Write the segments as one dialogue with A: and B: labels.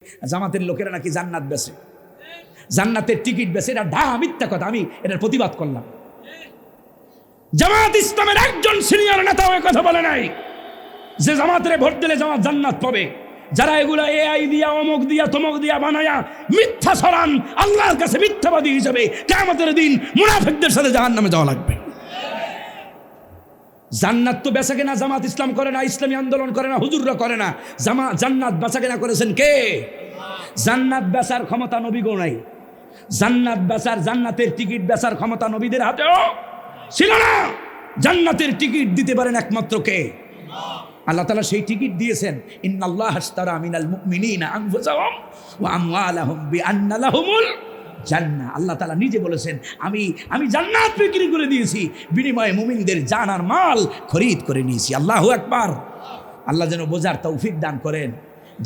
A: জামাতের লোকেরা নাকি জান্নাত বেচে, জান্নাতের টিকিট বেচে। এটা ঢা মিথ্যা কথা, আমি এটার প্রতিবাদ করলাম। জামাত ইসলামের একজন সিনিয়র নেতা ওই কথা বলে নাই যে জামাতের ভোট দিলে জামাত জান্নাত পাবে। যারা এগুলা এআই দিয়া অমুক দিয়া তমুক দিয়া বানায়া মিথ্যা ছড়ান, আল্লাহর কাছে মিথ্যাবাদী হিসেবে কিয়ামতের দিন মুনাফিকদের সাথে জাহান্নামে যাওয়া লাগবে। জান্নাত তো বেচা কেনা জামাত ইসলাম করে না, ইসলামী আন্দোলন করে না, হুজুররা করে না। জান্নাত বেচা কেনা করেছেন কে? জান্নাত বেচার ক্ষমতা নবীগো নাই। জান্নাত বেচার, জান্নাতের টিকিট বেচার ক্ষমতা নবীদের হাতেও ছিল না। জান্নাতের টিকিট দিতে পারেন একমাত্র কে? আল্লাহ তাআলা সেই টিকিট দিয়েছেন। ইন্নাল্লাহ আশতারা মিনাল মুমিনিনা আনফুসাহুম ওয়া আমওয়ালাহুম বিআন্না লাহুমুল জান্নাহ। আল্লাহ তাআলা নিজে বলেছেন, আমি জান্নাত বিক্রি করে দিয়েছি, বিনিময়ে মুমিনদের জান আর মাল খরিদ করে নিয়েছি। আল্লাহু আকবার। আল্লাহ যেন বোঝার তৌফিক দান করেন।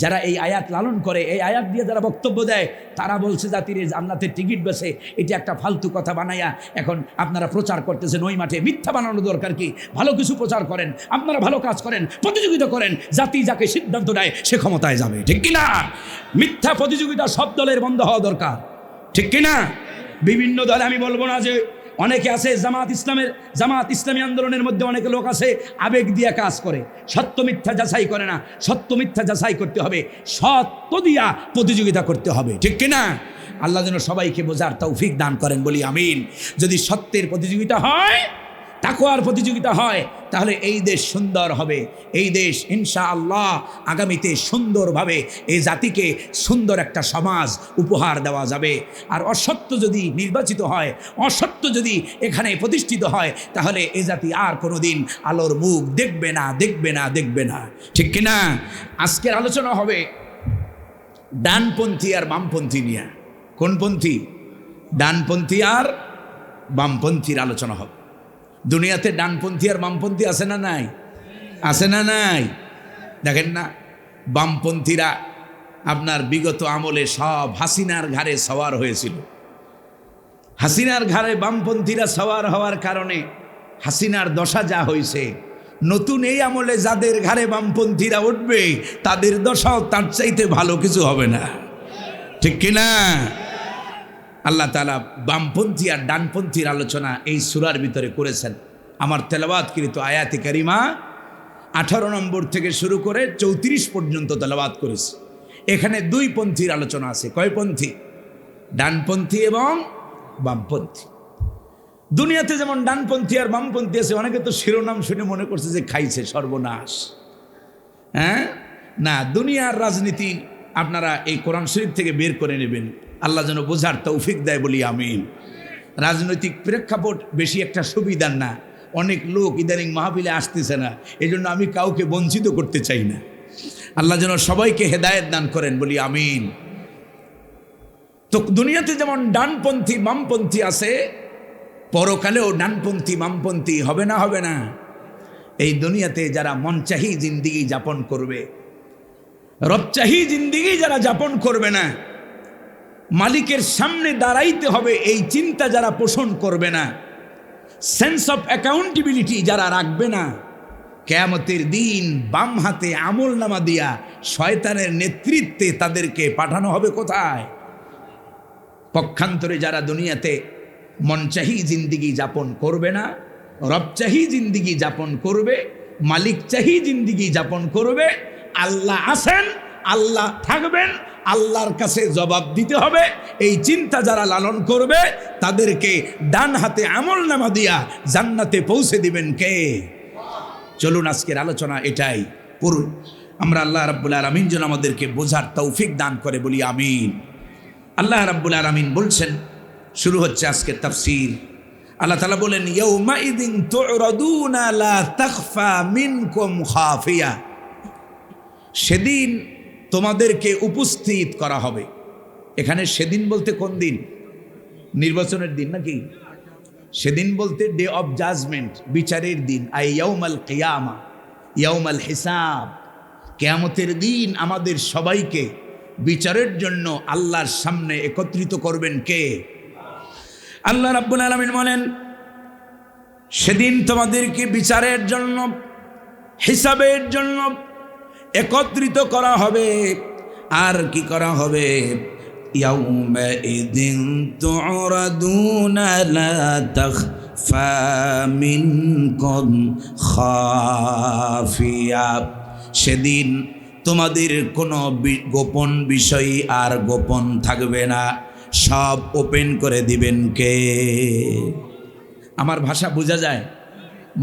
A: যারা এই আয়াত লালন করে, এই আয়াত দিয়ে যারা বক্তব্য দেয়, তারা বলছে জাতির জান্নাতের টিকিট বেছে, এটা একটা ফালতু কথা বানাইয়া এখন আপনারা প্রচার করতেছেন ওই মাঠে। মিথ্যা বানানো দরকার কি? ভালো কিছু প্রচার করেন, আপনারা ভালো কাজ করেন, প্রতিযোগিতা করেন, জাতি যাকে সিদ্ধান্ত নেয় সে ক্ষমতায় যাবে, ঠিক কিনা? মিথ্যা প্রতিযোগিতা সব দলের বন্ধ হওয়া দরকার, ঠিক কিনা? বিভিন্ন দলে আমি বলবো না যে অনেকে আছে জামাত ইসলামী আন্দোলনের মধ্যে অনেকে লোক আছে আবেগ দিয়ে কাজ করে, সত্য মিথ্যা যাচাই করে না। সত্য মিথ্যা যাচাই করতে হবে, সত্য দিয়া প্রতিযোগিতা করতে হবে, ঠিক কিনা? আল্লাহ যেন সবাইকে বোঝার তৌফিক দান করেন, বলি আমিন। যদি সত্যের প্রতিযোগিতা হয়, তাকওয়ার প্রতিযোগিতা হয়, তাহলে এই দেশ সুন্দর হবে। এই দেশ ইনশাআল্লাহ আগামীতে সুন্দরভাবে এই জাতিকে সুন্দর একটা সমাজ উপহার দেওয়া যাবে। আর অসত্য যদি নির্বাচিত হয়, অসত্য যদি এখানে প্রতিষ্ঠিত হয়, তাহলে এই জাতি আর কোনোদিন আলোর মুখ দেখবে না, দেখবে না, দেখবে না, ঠিক কিনা? আজকের আলোচনা হবে ডানপন্থী আর বামপন্থী নিয়ে। কোন পন্থী? ডানপন্থী আর বামপন্থীর আলোচনা হবে। দুনিয়াতে ডানপন্থী আর বামপন্থী আছে না নাই? আছে না নাই? দেখেন না, বামপন্থীরা আপনার বিগত আমলে সব হাসিনার ঘাড়ে সওয়ার হয়েছিল। হাসিনার ঘাড়ে বামপন্থীরা সওয়ার হওয়ার কারণে হাসিনার দশা যা হয়েছে, নতুন এই আমলে যাদের ঘাড়ে বামপন্থীরা উঠবে তাদের দশাও তার চাইতে ভালো কিছু হবে না, ঠিক কিনা? আল্লাহ তাআলা বামপন্থী আর ডানপন্থীর আলোচনা এই সূরার ভিতরে করেছেন। আমার তেলাওয়াতকৃত আয়াতে কারিমা 18 নম্বর থেকে শুরু করে 34 পর্যন্ত তেলাওয়াত করেছে। এখানে দুই পন্থীর আলোচনা আছে। কয় পন্থী? ডানপন্থী এবং বামপন্থী। দুনিয়াতে যেমন ডানপন্থী আর বামপন্থী আছে, অনেকে তো শিরোনাম শুনে মনে করছে যে খাইছে সর্বনাশ। হ্যাঁ না, দুনিয়ার রাজনীতি আপনারা এই কোরআন শরীফ থেকে বের করে নেবেন। আল্লাহ যেন বোঝার তৌফিক দেয়, বলি আমিন। রাজনৈতিক প্রেক্ষাপট বেশি একটা সুবিধার না। অনেক লোক ইদানিং মাহফিলে আসতেছে না, এই জন্য আমি কাউকে বঞ্চিত করতে চাই না। আল্লাহ যেন সবাইকে হেদায়েত দান করেন, বলি আমিন। তো দুনিয়াতে যেমন ডানপন্থী বামপন্থী আছে, পরকালেও ডানপন্থী বামপন্থী হবে না? হবে না? এই দুনিয়াতে যারা মনচাহি জিন্দিগি যাপন করবে, রবচাহি জিন্দিগি যারা যাপন করবে না, মালিকের সামনে দাঁড়াইতে হবে এই চিন্তা যারা পোষণ করবে না, সেন্স অফ অ্যাকাউন্টেবিলিটি যারা রাখবে না, কিয়ামতের দিন বাম হাতে আমল নামা দিয়া শয়তানের নেতৃত্বে তাদেরকে পাঠানো হবে কোথায়? পক্ষান্তরে যারা দুনিয়াতে মনচাহি জিন্দিগি যাপন করবে না, রবচাহি জিন্দিগি যাপন করবে, মালিক চাহি জিন্দিগি যাপন করবে, আল্লাহ আছেন, আল্লাহ থাকবেন, আল্লাহর কাছে জবাব দিতে হবে, এই চিন্তা যারা লালন করবে তাদেরকে ডান হাতে আমল নামা দিয়া জান্নাতে পৌঁছে দিবেন কে? চলুন আজকের আলোচনা এটাই পড়ুন। আমরা আল্লাহ রাব্বুল আলামিন যেন আমাদেরকে বোঝার তৌফিক দান করে, বলি আমিন। আল্লাহ রাব্বুল আলামিন বলছেন, শুরু হচ্ছে আজকের তাফসীর। আল্লাহ তাআলা বলেন, ইয়াউমাইদিন তু'রাদুনা লা তাখফা মিনকুম খাফিয়া। সেদিন তোমাদেরকে উপস্থিত করা হবে। এখানে সেদিন বলতে কোন দিন? নির্বাচনের দিন নাকি? সেদিন বলতে ডে অফ জাজমেন্ট, বিচারের দিন। আই ইয়াউমাল কিয়ামা, ইয়াউমাল হিসাব। কিয়ামতের দিন আমাদের সবাইকে বিচারের জন্য আল্লাহর সামনে একত্রিত করবেন কে? আল্লাহ রাব্বুল আলামিন বলেন, সেদিন তোমাদেরকে বিচারের জন্য, হিসাবের জন্য একত্রিত করা হবে। আর কি করা হবে? ইয়াউমাইযিন তু'রাদুনা লা তাখফা মিনকুম খাফিয়া, সেদিন তোমাদের কোনো গোপন বিষয় আর গোপন থাকবে না, সব ওপেন করে দিবেন কে? আমার ভাষা বোঝা যায়?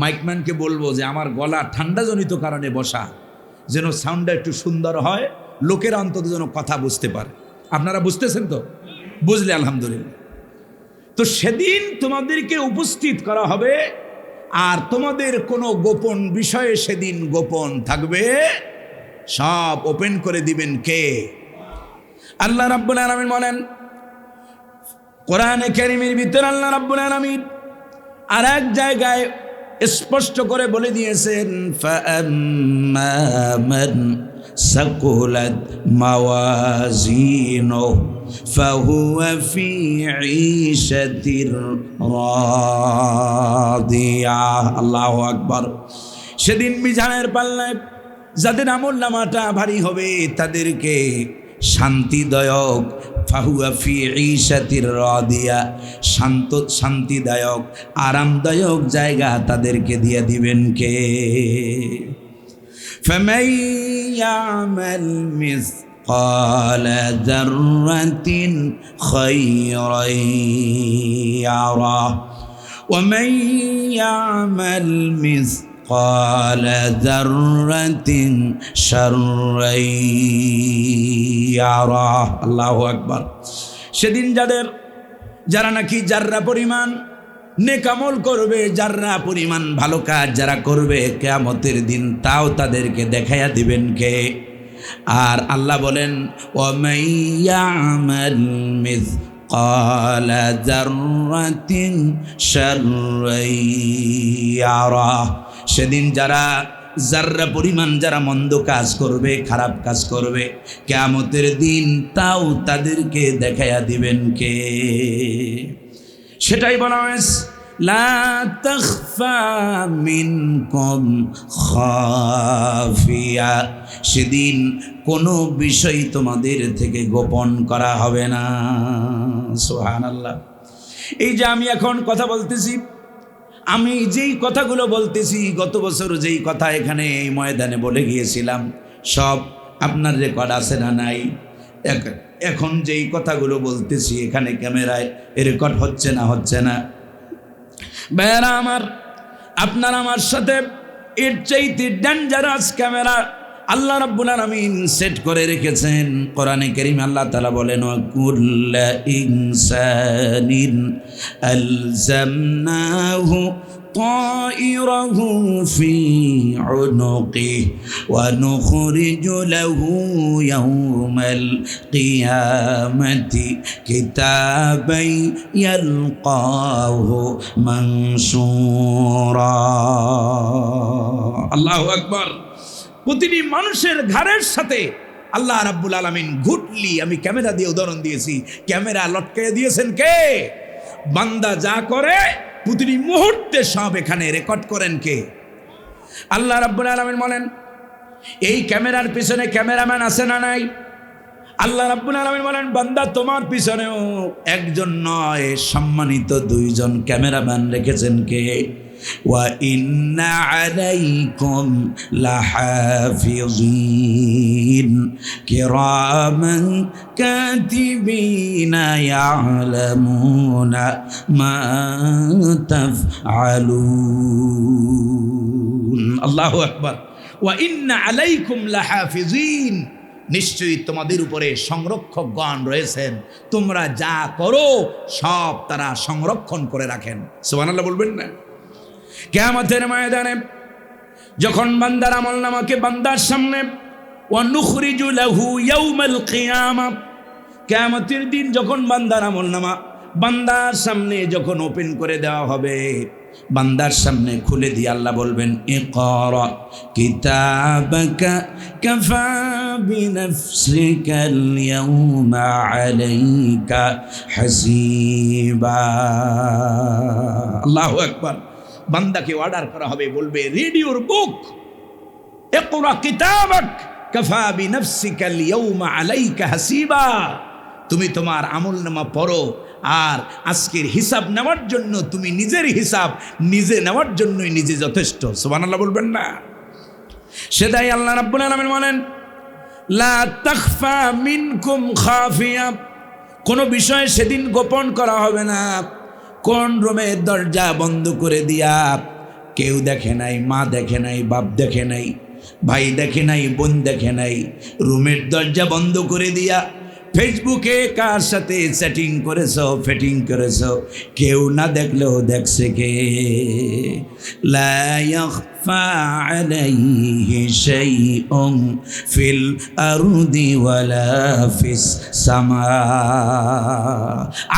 A: মাইকম্যানকে বলবো যে আমার গলা ঠান্ডাজনিত কারণে বসা, যেন সাউন্ডটা একটু সুন্দর হয়, লোকেরা অন্তত যেন কথা বুঝতে পারে। আপনারা বুঝতেছেন তো? বুঝলে আলহামদুলিল্লাহ। তো সেদিন তোমাদেরকে উপস্থিত করা হবে, আর তোমাদের কোনো গোপন বিষয়ে সেদিন গোপন থাকবে, সব ওপেন করে দিবেন কে? আল্লাহ রাব্বুল আলামিন বলেন কোরআনে কারীমের ভিতর, আল্লাহ রাব্বুল আলামিন আর এক জায়গায় স্পষ্ট করে বলে দিয়েছেন, ফাআম্মা মান সাকুলাত মাওয়াজিনুহু ফাহুয়া ফি ঈশাতির রাদিয়া। আল্লাহু আকবার। সেদিন মিজানের পাল্লায় যাদের আমলনামাটা ভারী হবে তাদেরকে শান্তিদায়ক, ফাহুয়া ফি ঈশাতির রাদিয়া, শান্তিদায়ক আরামদায়ক জায়গা তাদেরকে দিয়ে দিবেন কে? ফামান ইয়ামাল মিসকালা যাররাতিন খায়রান ইয়ারা ওয়া মান ইয়ামাল قال ذرة شرا يرى। আল্লাহু আকবার। সেদিন যারা নাকি জাররা পরিমাণ নেক আমল করবে, জাররা পরিমাণ ভালো কাজ যারা করবে, কিয়ামতের দিন তাও তাদেরকে দেখাইয়া দিবেন কে? আর আল্লাহ বলেন ওয়ামান ইয়ামাল মিসকালা যাররাতিন শাররান ইয়ারা। সেদিন যারা জাররা পরিমাণ যারা মন্দ কাজ করবে, খারাপ কাজ করবে, কিয়ামতের দিন তাও তাদেরকে দেখাইয়া দিবেন কে? সেটাই বলা হয়েছে, লা তাখফা মিনকুম খাফিয়া, সেদিন কোনো বিষয় তোমাদের থেকে গোপন করা হবে না। সুবহানাল্লাহ। এই যে আমি এখন কথা বলতেছি, আমি যেই কথাগুলো বলতেছি, গত বছর যেই কথা এখানে এই ময়দানে বলে গিয়েছিলাম, সব আপনার রেকর্ড আছে না নাই? এখন যেই কথাগুলো বলতেছি এখানে ক্যামেরায় রেকর্ড হচ্ছে না? ভাইরা আমার, আপনার আমার সাথে এর চাইতে ডেঞ্জারাস ক্যামেরা আল্লাহ রাব্বুল আলামিন সেট করে রেখেছেন। কোরআনে কারীম আল্লাহ তাআলা বলেন, কুল্লা ইনসানিন আলজামনাহু তাইরাহু ফি উনুকিহি ওয়া নুখরিজু লাহু ইয়াওমাল কিয়ামাতি কিতাবান ইয়ালকাহু মানসুরা। আল্লাহু আকবার। প্রতিটি মানুষের ঘাড়ের সাথে আল্লাহ রাব্বুল আলামিন ঘুটলি, আমি ক্যামেরা দিয়ে উদাহরণ দিয়েছি, ক্যামেরা লটকাইয়া দিয়েছেন কে? বান্দা যা করে প্রতিটি মুহূর্তে সব এখানে রেকর্ড করেন কে? আল্লাহ রাব্বুল আলামিন বলেন, এই ক্যামেরার পিছনে ক্যামেরাম্যান আছে না নাই? আল্লাহ রাব্বুল আলামিন বলেন, বান্দা তোমার পিছনেও একজন নয়, সম্মানিত দুইজন ক্যামেরাম্যান রেখেছেন কে? ওয়া ইন্না আলাইকুম লাহাফিজিন কিরামান কাতিবিনা ইয়ালামুনা মা তাফআলুন। আল্লাহু আকবার। ওয়া ইন্না আলাইকুম লাহাফিজিন, নিশ্চয়ই তোমাদের উপরে সংরক্ষকগণ রয়েছেন, তোমরা যা করো সব তারা সংরক্ষণ করে রাখেন। সুবহানাল্লাহ বলবেন না? কিয়ামতের ময়দানে যখন বান্দার আমলনামাকে বান্দার সামনে, ওয়া নুখরিজু লাহু ইয়াউমাল কিয়ামা, কিয়ামতের দিন যখন বান্দার আমলনামা বান্দার সামনে যখন ওপেন করে দেওয়া হবে, বান্দার সামনে খুলে দিয়ে আল্লাহ বলবেন, ইকরা কিতাবাকা কাফা বিনাফসিকাল ইয়াউমা আলাইকা হাসিবা। আল্লাহু আকবার। বান্দাকে অর্ডার করা হবে, বলবে রিড ইউর বুক, ইকরা কিতাবাক কাফা বিনাফসিকা আল-ইয়াওমা আলাইকা হাসিবা, তুমি তোমার আমলনামা পড়ো, আর আজকের হিসাব নেওয়ার জন্য তুমি নিজের হিসাব নিজে নেওয়ার জন্যই নিজে যথেষ্ট। সুবহানাল্লাহ বলবেন না? সেটাই আল্লাহ রাব্বুল আলামিন বলেন, লা তাখফা মিনকুম খাফিয়া, কোনো বিষয় সেদিন গোপন করা হবে না। কোন রুমের দরজা বন্ধ করে দিয়া, কেউ দেখে নাই, মা দেখে নাই, বাপ দেখে নাই, ভাই দেখে নাই, বোন দেখে নাই, রুমের দরজা বন্ধ করে দিয়া ফেসবুকে কার সাথে চ্যাটিং করেছো, ফেটিং করেছো, কেউ না দেখলেও দেখছে কে। লা ইয়াখফা আলাইহি শাইউন ফিল আরদি ওয়ালা ফিস সামা,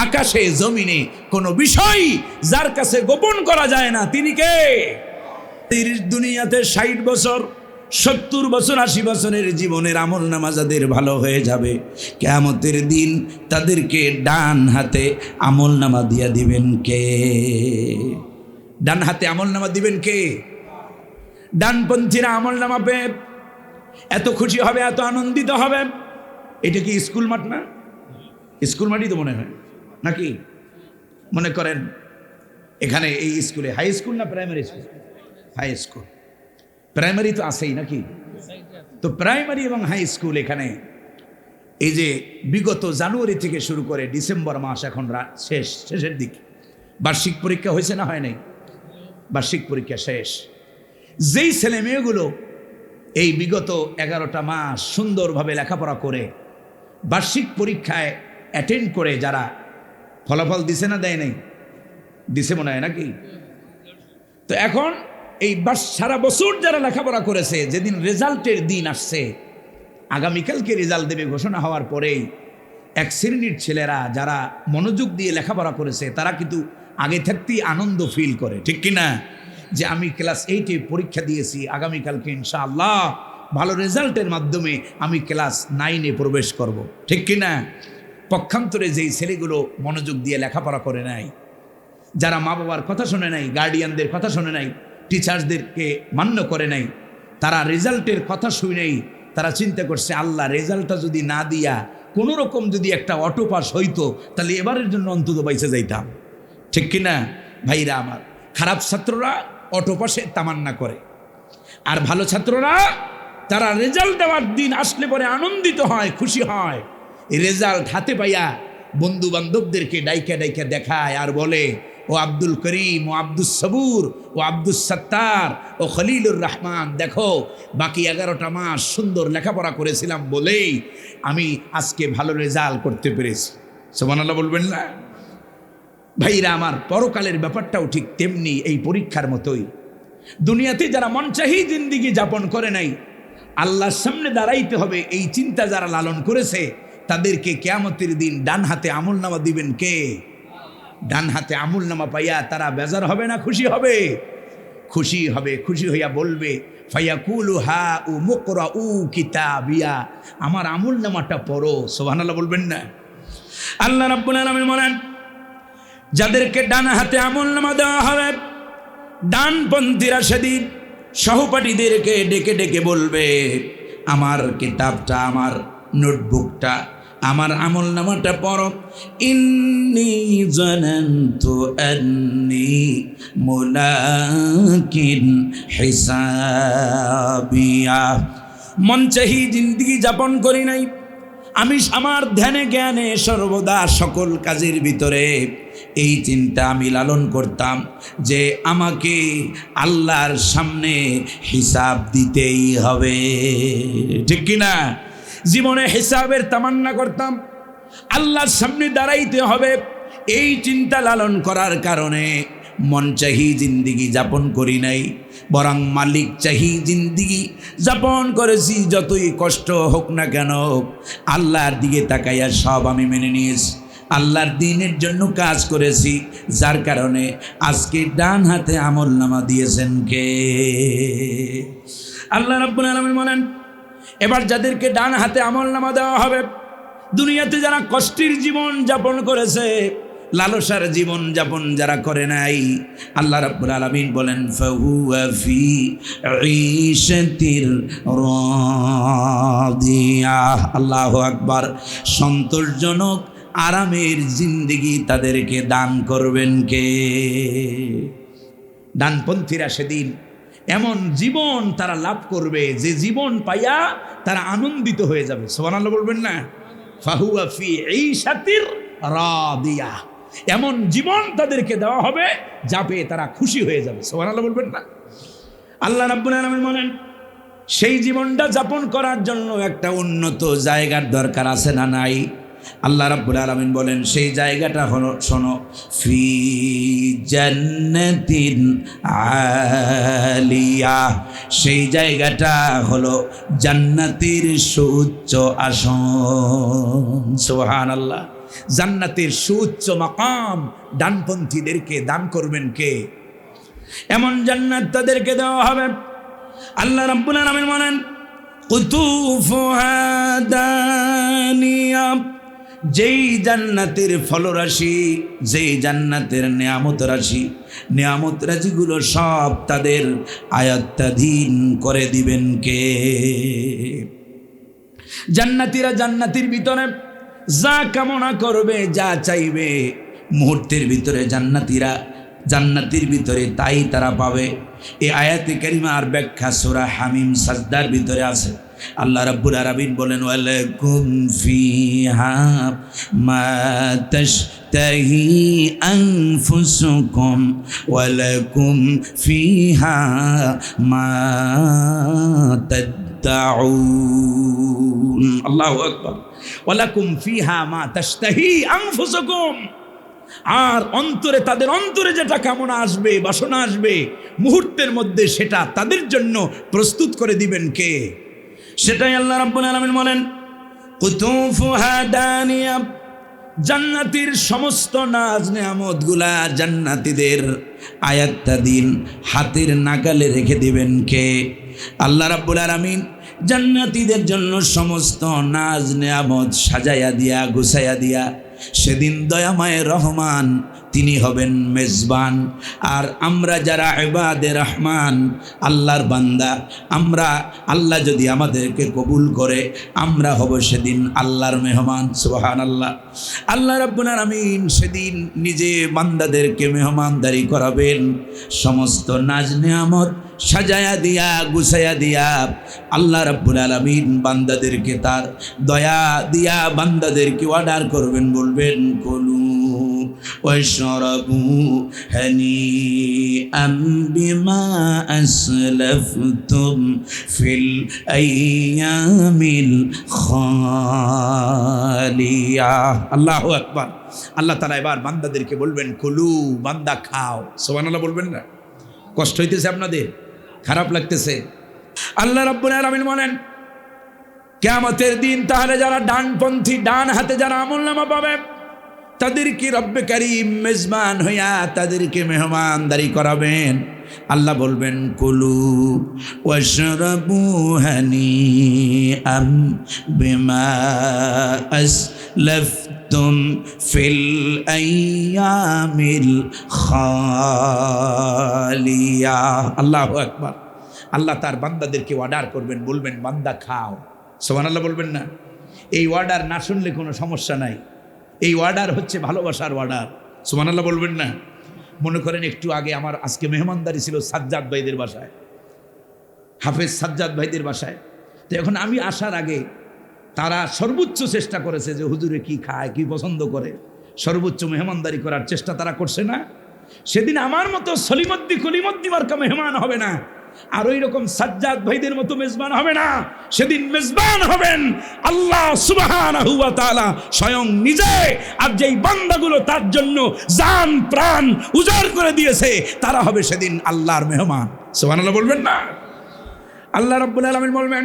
A: আকাশে জমিনে কোনো বিষয় যার কাছে গোপন করা যায় না, তিনি কে? দুনিয়াতে 60 বছর, 70 বছর, 80 বছরের জীবনের আমল নামা যাদের ভালো হয়ে যাবে, কিয়ামতের দিন তাদেরকে ডান হাতে আমল নামা দিয়া দিবেন কে? ডান হাতে আমল নামা দিবেন কে? ডানপন্থীরা আমল নামা পেয়ে এত খুশি হবে, এত আনন্দিত হবে। এটা কি স্কুল মাঠ না? স্কুল মাঠই তো মনে হয় নাকি? মনে করেন এখানে এই স্কুলে, হাই স্কুল না primary school? High school. Primary তো আছেই নাকি? তো প্রাইমারি এবং হাই স্কুল এখানে এই যে বিগত জানুয়ারি থেকে শুরু করে ডিসেম্বর মাস এখন শেষের দিকে বার্ষিক পরীক্ষা হয়েছে না হয় নাই? বার্ষিক পরীক্ষা শেষ। যেই ছেলে মেয়েগুলো এই বিগত 11টা মাস সুন্দরভাবে লেখাপড়া করে বার্ষিক পরীক্ষায় অ্যাটেন্ড করে যারা ফলাফল দিছে না দেয় নাই? দিছে মনে হয় নাকি? তো এখন এই সারা বছর যারা লেখাপড়া করেছে, যেদিন রেজাল্টের দিন আসছে, আগামীকালকে রেজাল্ট দেবে ঘোষণা হওয়ার পরেই এক শ্রেণীর ছেলেরা যারা মনোযোগ দিয়ে লেখাপড়া করেছে তারা কিন্তু আগে থাকতেই আনন্দ ফিল করে, ঠিক কিনা? যে আমি ক্লাস 8-এ পরীক্ষা দিয়েছি, আগামীকালকে ইনশাআল্লাহ ভালো রেজাল্টের মাধ্যমে আমি ক্লাস 9-এ প্রবেশ করব, ঠিক কিনা? পক্ষান্তরে যেই ছেলেগুলো মনোযোগ দিয়ে লেখাপড়া করে নাই, যারা মা বাবার কথা শোনে নাই, গার্ডিয়ানদের কথা শোনে নাই, টিচার্সদেরকে মান্য করে নাই, তারা রেজাল্টের কথা শুনেই তারা চিন্তা করছে, আল্লাহ রেজাল্টটা যদি না দিয়া কোনো রকম যদি একটা অটো পাস হইতো তাহলে এবারের জন্য অন্তত বাইসে যাইতাম, ঠিক কিনা? ভাইরা আমার, খারাপ ছাত্ররা অটো পাসে তামান্না করে, আর ভালো ছাত্ররা তারা রেজাল্ট দেওয়ার দিন আসলে পরে আনন্দিত হয়, খুশি হয়। এই রেজাল্ট হাতে পাইয়া বন্ধু বান্ধবদেরকে ডাইকা ডাইকা দেখায় আর বলে, ও আব্দুল করিম, ও আব্দুল সবুর, ও আব্দুল সত্তার, ও খলিলুর রহমান, দেখো বাকি 11টা মাস সুন্দর লেখাপড়া করেছিলাম বলেই আমি আজকে ভালো রেজাল্ট করতে পেরেছি। সুবহানাল্লাহ বলবেন না? ভাইরা আমার, পরকালের ব্যাপারটাও ঠিক তেমনি, এই পরীক্ষার মতোই। দুনিয়াতে যারা মনচাহি জিন্দিগি যাপন করে নাই, আল্লাহর সামনে দাঁড়াইতে হবে, এই চিন্তা যারা লালন করেছে তাদেরকে কিয়ামতের দিন ডান হাতে আমল নামা দিবেন কে? ডান হাতে আমল নামা পাইয়া তারা বেজার হবে না খুশি হবে? খুশি হবে। খুশি হইয়া বলবে, ফায়াকুলু হা উ মুকরাউ কিতাবিয়া, আমার আমল নামাটা পড়ো। সুবহানাল্লাহ বলবেন না? আল্লাহ রাব্বুল আলামিন বলেন, যাদেরকে ডান হাতে আমল নামা দেওয়া হবে, ডানপন্থীরা সেদিন সহপাঠীদেরকে ডেকে ডেকে বলবে, আমার কিতাবটা, আমার নোটবুকটা, আমার আমল নামাটা পড়ো। ইন্নী জানান্তু আন্নী মুলাকিন হিসাবিয়া, মন চাহি জিন্দেগি যাপন করি নাই, আমি আমার ধ্যানে জ্ঞানে সর্বদা সকল কাজের ভিতরে এই চিন্তা আমি লালন করতাম যে আমাকে আল্লাহর সামনে হিসাব দিতেই হবে, ঠিক কিনা? জীবনে হিসাবের তামান্না করতাম, আল্লাহর সামনে দাঁড়াইতে হবে, এই চিন্তা লালন করার কারণে মন চাহি জিন্দিগি যাপন করি নাই, বরং মালিক চাহি জিন্দিগি যাপন করেছি। যতই কষ্ট হোক না কেন আল্লাহর দিকে তাকাইয়া সব আমি মেনে নিয়েছি, আল্লাহর দ্বীনের জন্য কাজ করেছি, যার কারণে আজকে ডান হাতে আমল নামা দিয়েছেন কে? আল্লাহ রাব্বুল আলামিন বলেন, এবার যাদেরকে ডান হাতে আমল নামা দেওয়া হবে, দুনিয়াতে যারা কষ্টের জীবন যাপন করেছে, লালসার জীবন যাপন যারা করে নাই, আল্লাহ রাব্বুল আলামিন বলেন ফাহুয়া ফি ঈশাতির রাদিয়াহ। আল্লাহু আকবার। সন্তোষজনক আরামের জিন্দেগি তাদেরকে দান করবেন কে? ডানপন্থীরা সেদিন এমন জীবন তারা লাভ করবে যে জীবন পাইয়া তারা আনন্দিত হয়ে যাবে। সুবহানাল্লাহ বলবেন না? ফাহুয়া ফি ঈশাতির রাদিয়াহ। এমন জীবন তাদেরকে দেওয়া হবে যা পেয়ে তারা খুশি হয়ে যাবে। সুবহানাল্লাহ বলবেন না? আল্লাহ রাব্বুল আলামিন বলেন সেই জীবনটা যাপন করার জন্য একটা উন্নত জায়গার দরকার আছে না নাই? আল্লাহ রাব্বুল আলামিন বলেন সেই জায়গাটা হলো, শোনো, ফি জান্নাতিন আলিয়া। সেই জায়গাটা হলো জান্নাতের সুউচ্চ আসন। সুবহানাল্লাহ। জান্নাতের সুউচ্চ মাকাম ডানপন্থীদেরকে দান করবেন কে? এমন জান্নাত তাদেরকে দেওয়া হবে। আল্লাহ রাব্বুল আলামিন বলেন কুতুফুহা দানিয়া। যেই জান্নাতের ফলরাশি, যেই জান্নাতের নেয়ামত রাশি, নেয়ামত রাশিগুলো সব তাদের আয়াত্তাধীন করে দিবেন কে? জান্নাতীরা জান্নাতের ভিতরে যা কামনা করবে, যা চাইবে, মুহূর্তের ভিতরে জান্নাতীরা জান্নাতের ভিতরে তাই তারা পাবে। এই আয়াতে কারিমার ব্যাখ্যা সূরা হামিম সাজদার ভিতরে আছে। আল্লাহ রাব্বুল আলামিন বলেন ওয়ালাকুম ফিহা মা তাশতাহি আনফুসুকুম ওয়ালাকুম ফিহা মা তাদউন। আল্লাহু আকবার। ওয়ালাকুম ফিহা মা তাশতাহি আনফুসুকুম। আর অন্তরে, তাদের অন্তরে যেটা কামনা আসবে, বাসনা আসবে, মুহূর্তের মধ্যে সেটা তাদের জন্য প্রস্তুত করে দিবেন কে? সেটাই আল্লাহ রাব্বুল আলামিন বলেন কুতুফুহা দানিয়া। জান্নাতের সমস্ত নাজ নেয়ামতগুলা জান্নাতীদের আয়াত্তাধীন হাতের নাগালে রেখে দিবেন কে? আল্লাহ রাব্বুল আলামিন জান্নাতীদের জন্য সমস্ত নাজ নেয়ামত সাজাইয়া দিয়া, গুছাইয়া দিয়া সেদিন দয়াময় রহমান তিনি হবেন মেজবান। আর আমরা যারা ইবাদে রহমান, আল্লাহর বান্দা, আমরা, আল্লাহ যদি আমাদেরকে কবুল করে, আমরা হব সেদিন আল্লাহর মেহমান। সুবহানাল্লাহ। আল্লাহ রাব্বুল আলামিন সেদিন নিজে বান্দাদেরকে মেহমানদারি করাবেন। সমস্ত নাজ নেয়ামত সাজায়া দিয়া, গুছাইয়া দিয়া আল্লাহ রাব্বুল আলামিন বান্দাদেরকে তার দয়া দিয়া বান্দাদেরকে অর্ডার করবেন, বলবেন কুলু ওয়াশরাবু হানিআম বিমা আসলাফতুম ফিল আইয়ামিল খালিয়া। আল্লাহু আকবার। আল্লাহ তাআলা এবার বান্দাদেরকে বলবেন কুলু, বান্দা খাও। সুবহানাল্লাহ বলবেন না? কষ্ট হইতেছে আপনাদের? খারাপ লাগতেছে? আল্লাহ রাব্বুল আলামিন বলেন কিয়ামতের দিন তাহলে যারা ডানপন্থী, ডান হাতে যারা আমলনামা পাবে, তাদেরকে রব্বে কারীম মেজবান হইয়া তাদেরকে মেহমানদারি করাবেন। আল্লাহ বলবেন কুলু ওয়াশরাবু হানিআম বিমা আসলাফতুম ফিল আইয়ামিল খালিয়া। আল্লাহু আকবার। আল্লাহ তার বান্দাদেরকে অর্ডার করবেন, বলবেন বান্দা খাও। সুবহানাল্লাহ বলবেন না? এই অর্ডার না শুনলে কোনো সমস্যা নাই। এই অর্ডার হচ্ছে ভালোবাসার অর্ডার। সুবহানাল্লাহ বলবেন না? মনে করেন একটু আগে আমার আজকে মেহমানদারি ছিল সাজ্জাদ ভাইদের বাসায়, হাফেজ সাজ্জাদ ভাইদের বাসায়। তো এখন আমি আসার আগে তারা সর্বোচ্চ চেষ্টা করেছে যে হুজুরে কি খায়, কি পছন্দ করে, সর্বোচ্চ মেহমানদারি করার চেষ্টা তারা করছে না? সেদিন আমার মতো সলিমদ্দি কলিমদ্দি মার্কা মেহমান হবে না, আর ওই রকম সাজ্জাদ ভাইদের মতো মেজবান হবে না। সেদিন মেজবান হবেন আল্লাহ সুবহানাহু ওয়া তাআলা স্বয়ং নিজে। আর যেই বান্দাগুলো তার জন্য জান প্রাণ উজাড় করে দিয়েছে, তারা হবে সেদিন আল্লাহর মেহমান। সুবহানাল্লাহ বলবেন না? আল্লাহ রাব্বুল আলামিন বলবেন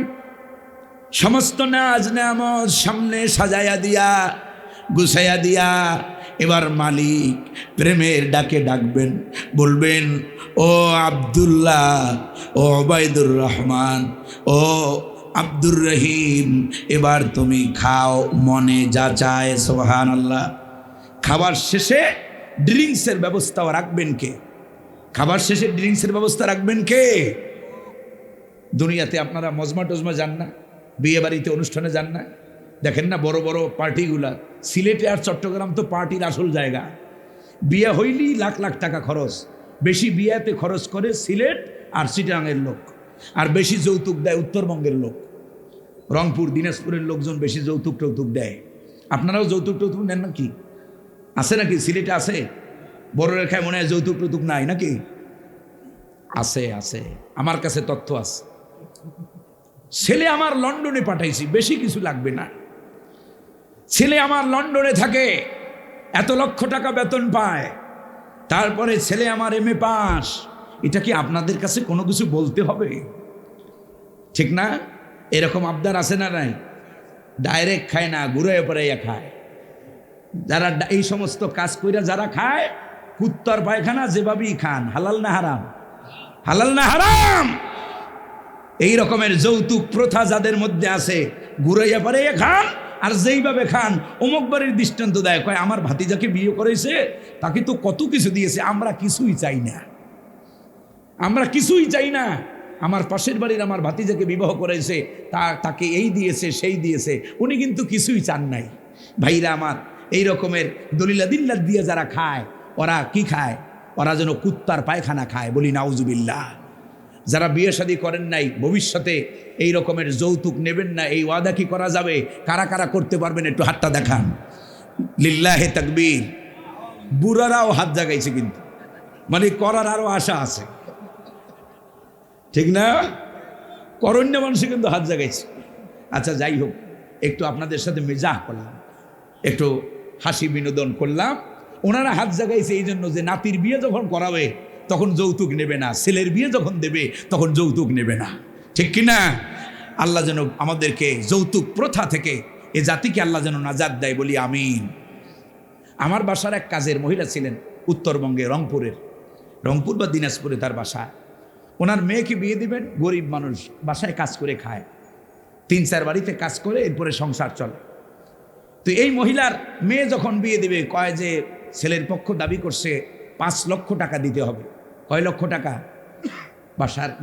A: সমস্ত নাজ নেয়ামত সামনে সাজায়া দিয়া, গুছাইয়া দিয়া এবার মালিক প্রেমের ডাকে ডাকবেন, বলবেন ও আব্দুল্লাহ, ও ওবায়দুর রহমান, ও আব্দুর রহিম, এবার তুমি খাও, মনে যা চায়। সুবহানাল্লাহ। খাবার শেষে ড্রিঙ্কসের ব্যবস্থাও রাখবেন কে? খাবার শেষে ড্রিঙ্কসের ব্যবস্থা রাখবেন কে? দুনিয়াতে আপনারা মজমা টজমা যান না, বিয়ে বাড়িতে অনুষ্ঠানে যান না, দেখেন না বড় বড় পার্টিগুলা। সিলেটে আর চট্টগ্রাম তো পার্টির আসল জায়গা। বিয়ে হইলেই লাখ লাখ টাকা খরচ। বেশি বিয়েতে খরচ করে সিলেট আর চিটাগাংয়ের লোক, আর বেশি যৌতুক দেয় উত্তরবঙ্গের লোক। রংপুর দিনাজপুরের লোকজন বেশি যৌতুক টৌতুক দেয়। আপনারাও যৌতুক টৌতুক নেন নাকি? আছে নাকি? সিলেটে আছে? বড় রেখায় মনে হয় যৌতুক টৌতুক নাই নাকি? আছে, আছে, আমার কাছে তথ্য আছে। ছেলে আমার লন্ডনে পাঠাইছি, বেশি কিছু লাগবে না। ছেলে আমার লন্ডনে থাকে, এত লক্ষ টাকা বেতন পায়, তারপরে ছেলে আমার MA পাস। এটা কি আপনাদের কাছে কোনো কিছু বলতে হবে? ঠিক না? এরকম আবদার আছে না নাই? ডাইরেক্ট খায় না, ঘুরে পড়াইয়া খায়। যারা এই সমস্ত কাজ কইরা যারা খায়, কুত্তার পায়খানা যেভাবেই খান। হালাল না হারাম? হালাল না হারাম? এই রকমের যৌতুক প্রথা যাদের মধ্যে আছে, ঘুরাইয়া পাড়াইয়া খান, আর যেইভাবে খান অমুক বাড়ির দৃষ্টান্ত দেয়, কয় আমার ভাতিজাকে বিয়ে করেছে, তাকে তো কত কিছু দিয়েছে, আমরা কিছুই চাই না, আমরা কিছুই চাই না। আমার পাশের বাড়ির আমার ভাতিজাকে বিবাহ করেছে, তাকে এই দিয়েছে সেই দিয়েছে, উনি কিন্তু কিছুই চান নাই। ভাইরা আমার, এই রকমের দলিলা দিল্লাত দিয়ে যারা খায়, ওরা কি খায়? ওরা যেন কুত্তার পায়খানা খায়। বলি নাউজুবিল্লাহ। যারা বিয়ে শাদী করেন নাই, ভবিষ্যতে এই রকমের যৌতুক নেবেন না, এই ওয়াদা কি করা যাবে? কারা কারা করতে পারবেন একটু হাতটা দেখান। লিল্লাহে তাকবীর। বুড়ারাও হাত জাগাইছে, কিন্তু মানে করার আরো আশা আছে, ঠিক না? করণ্য মানুষ কিন্তু হাত জাগাইছে। আচ্ছা, যাই হোক, একটু আপনাদের সাথে মেজাহ করলাম, একটু হাসি বিনোদন করলাম। ওনারা হাত জাগাইছে এই জন্য যে নাতির বিয়ে যখন করাবে তখন যৌতুক নেবে না, ছেলের বিয়ে যখন দেবে তখন যৌতুক নেবে না, ঠিক কিনা? আল্লাহ যেন আমাদেরকে যৌতুক প্রথা থেকে, এ জাতিকে আল্লাহ যেন নাজাত দেয়, বলি আমিন। আমার বাসার এক কাজের মহিলা ছিলেন উত্তরবঙ্গে, রংপুর বা দিনাজপুরে তার বাসা। ওনার মেয়েকে বিয়ে দিবেন, গরিব মানুষ, বাসায় কাজ করে খায়, 3-4 বাড়িতে কাজ করে এরপরে সংসার চলে। তো এই মহিলার মেয়ে যখন বিয়ে দিবে, কয় যে ছেলের পক্ষ দাবি করছে 5 লক্ষ টাকা দিতে হবে। কয় লক্ষ টাকা?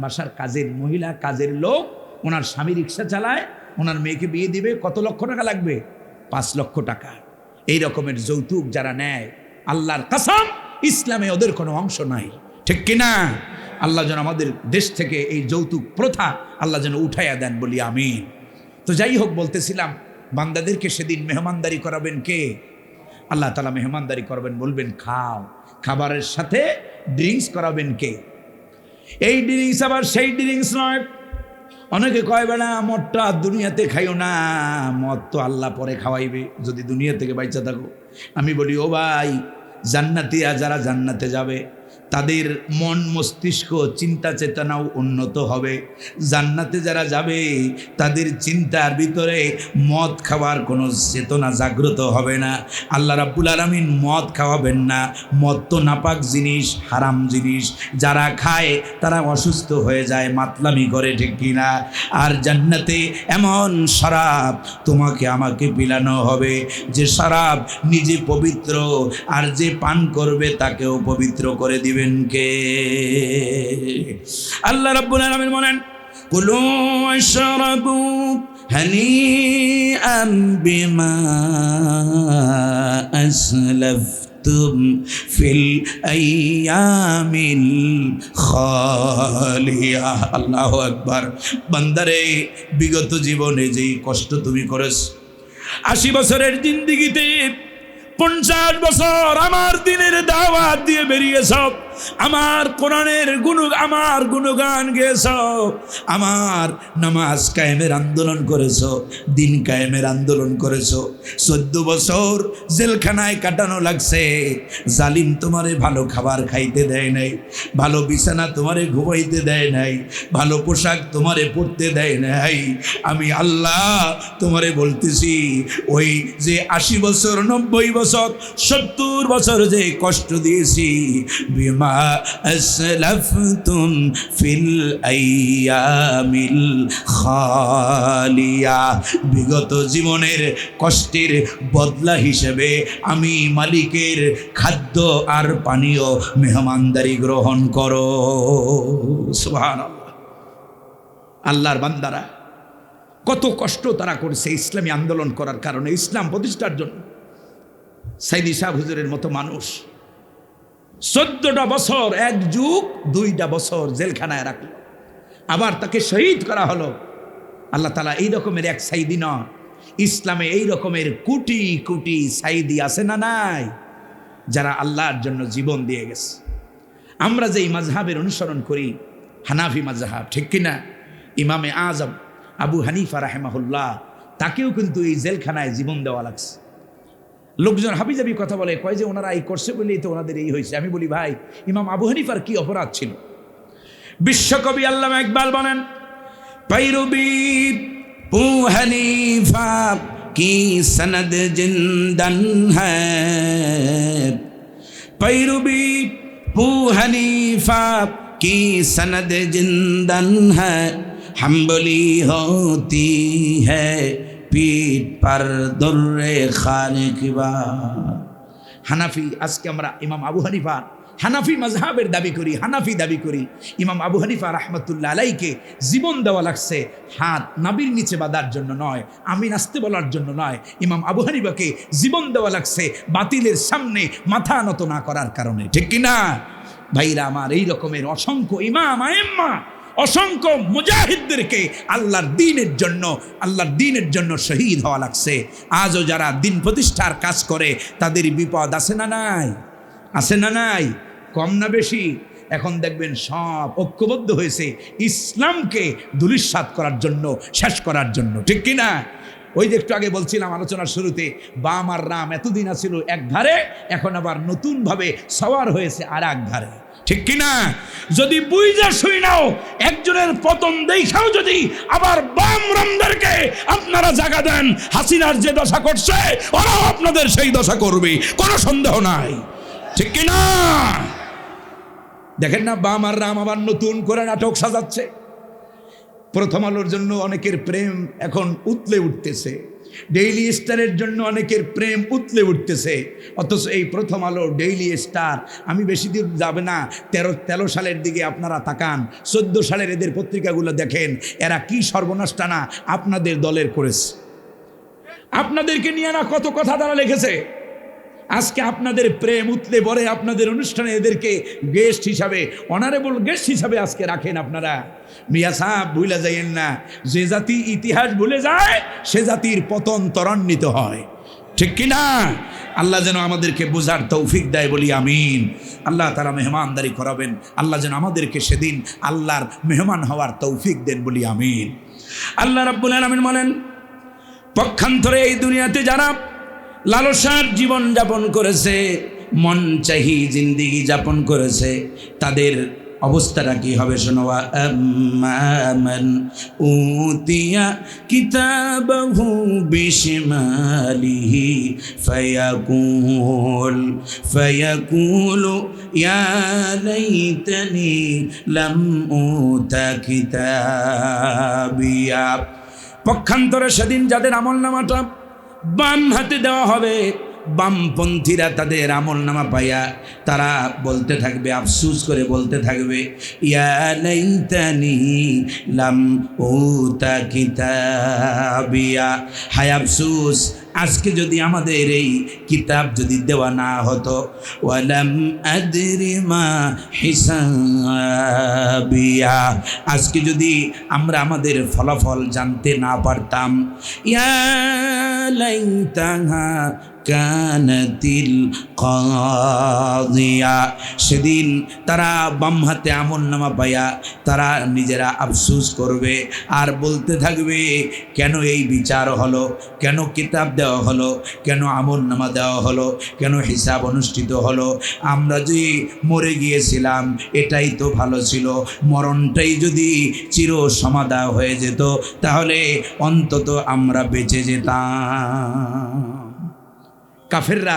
A: বাসার কাজের মহিলা, কাজের লোক, ওনার স্বামী রিক্সা চালায়, ওনার মেয়েকে বিয়ে দিবে, কত লক্ষ টাকা লাগবে? 5 লক্ষ টাকা। এই রকমের যৌতুক যারা নেয়, আল্লাহর কসম ইসলামে ওদের কোনো অংশ নাই, ঠিক কিনা? আল্লাহ যেন আমাদের দেশ থেকে এই যৌতুক প্রথা আল্লাহ যেন উঠাইয়া দেন, বলি আমিন। তো যাই হোক, বলতেছিলাম, বান্দাদেরকে সেদিন মেহমানদারি করাবেন কে? আল্লাহ তাআলা মেহমানদারি করবেন, বলবেন খাও। খাবারের সাথে ড্রিঙ্কস করাবেন কে? এই ড্রিঙ্কস আবার সেই ড্রিঙ্কস নয়। অনেকে কয়, বেড়া মদটা দুনিয়াতে খাইও না, মদ তো আল্লাহ পরে খাওয়াইবে যদি দুনিয়া থেকে বাইচা থাকো। আমি বলি, ও ভাই, জান্নাতিয়া যারা জান্নাতে যাবে তাদের মন মস্তিষ্ক চিন্তা চেতনাও উন্নত হবে। জান্নাতে যারা যাবে তাদের চিন্তার ভিতরে মদ খাওয়ার কোনো চেতনা জাগ্রত হবে না। আল্লাহ রাব্বুল আলামিন মদ খাওয়াবেন না। মদ তো নাপাক জিনিস, হারাম জিনিস। যারা খায় তারা অসুস্থ হয়ে যায়, মাতলামি করে, ঠিক কিনা? আর জান্নাতে এমন শরাব তোমাকে আমাকে পিলানো হবে যে শরাব নিজে পবিত্র, আর যে পান করবে তাকেও পবিত্র করে দিবেন কে? আল্লাহ রাব্বুল আলামিন বলেন, কুলু ওয়াশরাবু হানিআন বিমা আসলাফতুম ফিল আইয়ামিল খালিয়া। আল্লাহু আকবার। বান্দারে, বিগত জীবনে যেই কষ্ট তুমি করেছ, 80 বছরের জিন্দেগিতে 50 বছর আমার দিনের দাওয়াত দিয়ে বেরিয়েছ, আমার কোরআনের আমার গুণগান গেয়েছ, আমার নামাজ কায়েমের আন্দোলন করেছ, দিন কায়েমের আন্দোলন করেছ। 14 বছর জেলখানায় কাটানো লাগছে। জালিম তোমারে ভালো খাবার খাইতে দেয় নাই, ভালো বিছানা তোমারে ঘুমাইতে দেয় নাই, ভালো পোশাক তোমারে পরতে দেয় নাই। আমি আল্লাহ তোমারে বলতেছি, ওই যে 80 বছর, 90 বছর, 70 বছর যে কষ্ট দিয়েছি, বিমা মা আসলাফতুম ফিল আইয়ামিল খালিয়া, বিগত জীবনের কষ্টের বদলা হিসেবে আমি মালিকের খাদ্য আর পানীয় মেহমানদারি গ্রহণ করো। সুবহানাল্লাহ। আল্লাহর বান্দারা কত কষ্ট তারা করছে ইসলামী আন্দোলন করার কারণে, ইসলাম প্রতিষ্ঠার জন্য। সাইদি শাহ হুজুরের মতো মানুষ 14টা বছর, 1 যুগ 2টা বছর জেলখানায় রাখলো, আবার তাকে শহীদ করা হলো। আল্লাহ তাআলা এই রকমের এক সাইদি না, ইসলামে এই রকমের কোটি কোটি সাইদি আছে না নাই, যারা আল্লাহর জন্য জীবন দিয়ে গেছে। আমরা যেই মাযহাবের অনুসরণ করি হানাফি মাযহাব, ঠিক কিনা? ইমামে আজম আবু হানিফা রাহিমাহুল্লাহ, তাকেও কিন্তু এই জেলখানায় জীবন দেওয়া লাগছে। লোকজন হাবিজাবি কথা বলে, কয় যে ওনারা এই করছে বলেই তো ওনাদের এই হয়েছে। আমি বলি ভাই, ইমাম আবু হানিফার কি অপরাধ ছিল? বিশ্বকবি আল্লামা ইকবাল বলেন, पैरुबी पू हनीफा की सनद जिंदन है, पैरुबी पू हनीफा की सनद जिंदन है, हम्बली होती है पीठ पर दुर्रे खाने की बात। হানাফি, আজকে আমরা ইমাম আবু হানিফা হানাফি মাযহাবের দাবি করি, হানাফি দাবি করি। ইমাম আবু হানিফা রাহমাতুল্লাহ আলাইকে জীবন দেওয়া লাগছে হাত নাবির নিচে বাঁধার জন্য নয়, আমি নাস্তে বলার জন্য নয়। ইমাম আবু হানিফাকে জীবন দেওয়া লাগছে বাতিলের সামনে মাথা নত না করার কারণে, ঠিক কিনা ভাইরা আমার? এই রকমের অসংখ্য ইমাম আইম্মা, অসংখ্য মুজাহিদদেরকে আল্লাহর দ্বীনের জন্য শহীদ হওয়া লাগছে। আজও যারা দিন প্রতিষ্ঠার কাজ করে তাদের বিপদ আছে না নাই? আছে না নাই? কম না বেশি? এখন দেখবেন সব ঐক্যবদ্ধ হয়েছে ইসলামকে ধূলিসাৎ করার জন্য, শেষ করার জন্য, ঠিক কিনা? ওই যে একটু আগে বলছিলাম আলোচনার শুরুতে, বাম আর রাম এতদিন ছিল এক ধারে, এখন আবার নতুনভাবে সওয়ার হয়েছে আর এক ধারে, ঠিক কিনা? যদি বুঝা শুই নাও, একজনের পতন দেখাও যদি আবার বাম রামদেরকে আপনারা জায়গা দেন, হাসিনার যে দশা করছে ওরাও আপনাদের সেই দশা করবে, কোনো সন্দেহ নাই, ঠিক কিনা? দেখেন না, বাম আর রাম আবার নতুন করে নাটক সাজাচ্ছে। প্রথম আলোর জন্য অনেকের প্রেম এখন উতলে উঠতেছে, ডেইলি স্টারের জন্য অনেকের প্রেম উতলে উঠতেছে। অথচ এই প্রথম আলো, ডেইলি স্টার, আমি বেশি দিন যাবে না, 13 সালের দিকে আপনারা তাকান, 14 সালের এদের পত্রিকাগুলো দেখেন, এরা কি সর্বনাশটা না আপনাদের দলের করেছে। আপনাদেরকে নিয়ে না কত কথা তারা লিখেছে। আজকে আপনাদের প্রেম উতলে পড়ে, আপনাদের অনুষ্ঠানে এদেরকে গেস্ট হিসাবে, অনারেবল গেস্ট হিসাবে আজকে রাখেন আপনারা। মিয়া সাহেব, ভুলে যাইয়েন না, যে জাতি ইতিহাস ভুলে যায় সে জাতির পতন ত্বরান্বিত হয়, ঠিক কিনা? আল্লাহ যেন আমাদেরকে বোঝার তৌফিক দেয়, বলি আমিন। আল্লাহ তারা মেহমানদারি করাবেন, আল্লাহ যেন আমাদেরকে সেদিন আল্লাহর মেহমান হওয়ার তৌফিক দেন, বলি আমিন। আল্লাহ রাব্বুল আলামিন বলেন, পক্ষান্তরে এই দুনিয়াতে যারা লালসার জীবন যাপন করেছে, মন চাহি জিন্দিগি যাপন করেছে, তাদের অবস্থাটা কি হবে শোনো। আম্মান উতিয়া কিতাবাহু বিশিমালিহি ফায়াকুলু ইয়া লাইতানি লাম উতা কিতাবিয়া। পক্ষান্তরে সেদিন যাদের আমলনামাটা বাম হাতে দেওয়া হবে, বামপন্থীরা তাদের আমলনামা পাইয়া তারা বলতে থাকবে, আফসুস করে বলতে থাকবে, ইয়া লাইতানি লাম উতা কিতাবিয়া, হায় আফসুস, আজকে যদি আমাদের এই কিতাব যদি দেওয়া না হতো, ওয়ালাম আদরি মা হিসাবিয়া, আজকে যদি আমরা আমাদের ফলাফল জানতে না পারতাম। ইয়া লাইতাহা কানাতিল কাদিয়া, সেদিন তারা বাম হাতে আমলনামা পাইয়া তারা নিজেরা আফসোস করবে আর বলতে থাকবে, কেন এই বিচার হলো, কেন কিতাব দেওয়া হলো, কেন আমলনামা দেওয়া হলো, কেন হিসাব অনুষ্ঠিত হলো? আমরা যে মরে গিয়েছিলাম এটাই তো ভালো ছিল, মরণটাই যদি চির সমাধা হয়ে যেত তাহলে অন্তত আমরা বেঁচে যেতাম। কাফেররা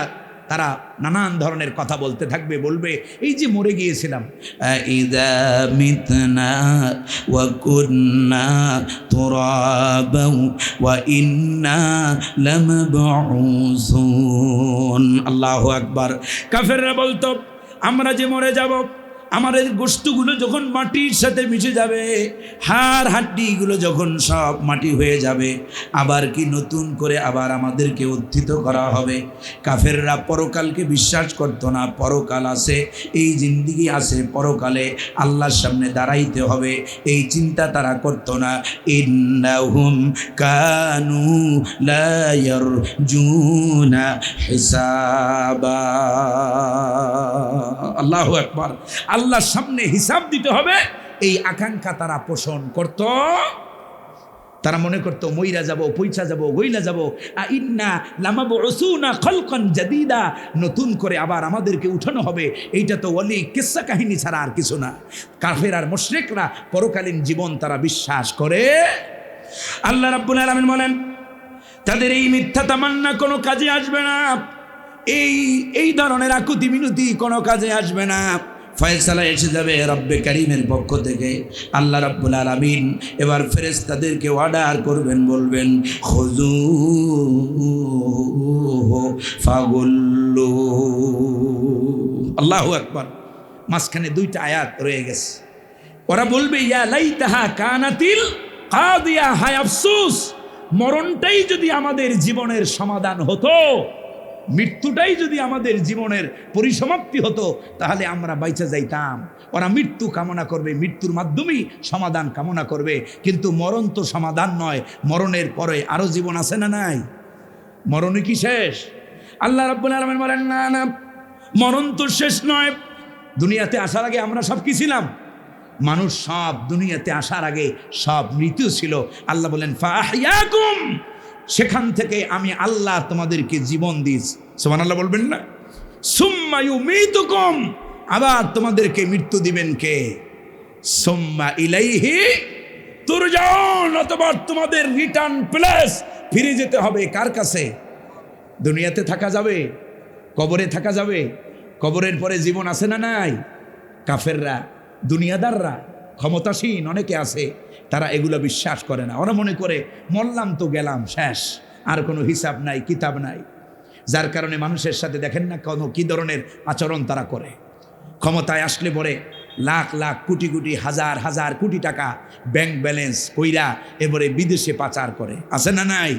A: তারা নানান ধরনের কথা বলতে থাকবে, বলবে এই যে মরে গিয়েছিলাম, ইযা মিতনা ওয়া কুন্না তুরাবাও ওয়া ইন্না লামাবউসুন। আল্লাহু আকবার। কাফেররা বলতো আমরা যে মরে যাব, আমাদের গোশতগুলো যখন মাটির সাথে মিশে যাবে, হাড় হাড্ডিগুলো যখন সব মাটি হয়ে যাবে, আবার কি নতুন করে আবার আমাদেরকে উত্থিত করা হবে? কাফেররা পরকালকে বিশ্বাস করতো না। পরকাল আছে, এই জিন্দেগি আছে, পরকালে আল্লাহর সামনে দাঁড়াইতে হবে, এই চিন্তা তারা করতো না। ইন্নাহুম কানু লা ইয়ারজুনা হিসাবা। আল্লাহু আকবার। আল্লাহর সামনে হিসাব দিতে হবে, এই আকাঙ্ক্ষা তারা পোষণ করত। তারা মনে করত মইরা যাব, পয়সা যাব, গইলা যাব, ইন্না লামাবউসুনা খালকান জাদীদা, নতুন করে আবার আমাদেরকে উঠানো হবে। এইটা তো ওয়ালি কিসসা কাহিনী ছাড়া আর কিছু না। কাফের আর মুশরিকরা পরকালীন জীবন তারা বিশ্বাস করে। আল্লাহ রাব্বুল আলামিন বলেন তাদের এই মিথ্যা তামান্না কোনো কাজে আসবে না, এই ধরনের আকুতি মিনতি কোনো কাজে আসবে না। ফয়সালা এসে যাবে রব্বে কারীমের পক্ষ থেকে। আল্লাহ রাব্বুল আলামিন এবার ফেরেশতাদেরকে অর্ডার করবেন, বলবেন খুযূহু ফাগুল্লু। আল্লাহু আকবার। মাঝখানে দুইটা আয়াত রয়ে গেছে। ওরা বলবে ইয়া লাইতাহা কানাতিল কাদিয়া, হায় আফসোস, মরণটাই যদি আমাদের জীবনের সমাধান হতো, মৃত্যুটাই যদি আমাদের জীবনের পরিসমাপ্তি হতো, তাহলে আমরা বাইচা যাইতাম। ওরা মৃত্যু কামনা করবে, মৃত্যুর মাধ্যমেই সমাধান কামনা করবে, কিন্তু মরণ তো সমাধান নয়। মরণের পরে আরো জীবন আছে না নাই? মরণই কি শেষ? আল্লাহ রাব্বুল আলামিন বলেন না না, মরণ তো শেষ নয়। দুনিয়াতে আসার আগে আমরা সব কি ছিলাম? মানুষ সব দুনিয়াতে আসার আগে সব মৃত্যু ছিল। আল্লাহ বলেন ফাআহইয়াকুম, সেখান থেকে আমি আল্লাহ তোমাদেরকে জীবন দিয়েছি। সুবহানাল্লাহ বলবেন না? সুম্মা ইউমীতুকুম, আবার তোমাদেরকে মৃত্যু দিবেন কে? সুম্মা ইলাইহি তুরজাউন, অতঃপর তোমাদের রিটার্ন প্লেস, ফিরে যেতে হবে কার কাছে? দুনিয়াতে থাকা যাবে, কবরে থাকা যাবে, কবরের পরে জীবন আছে না নাই? কাফেররা, দুনিয়াদাররা, ক্ষমতাসীন অনেকে আছে, তারা এগুলো বিশ্বাস করে না। ওরা মনে করে মরলাম তো গেলাম, শেষ, আর কোনো হিসাব নাই, কিতাব নাই। যার কারণে মানুষের সাথে দেখেন না কোনো কি ধরনের আচরণ তারা করে। ক্ষমতায় আসলে পরে লাখ লাখ কোটি কোটি হাজার হাজার কোটি টাকা ব্যাংক ব্যালেন্স কইরা এবারে বিদেশে পাচার করে, আছে না নাই?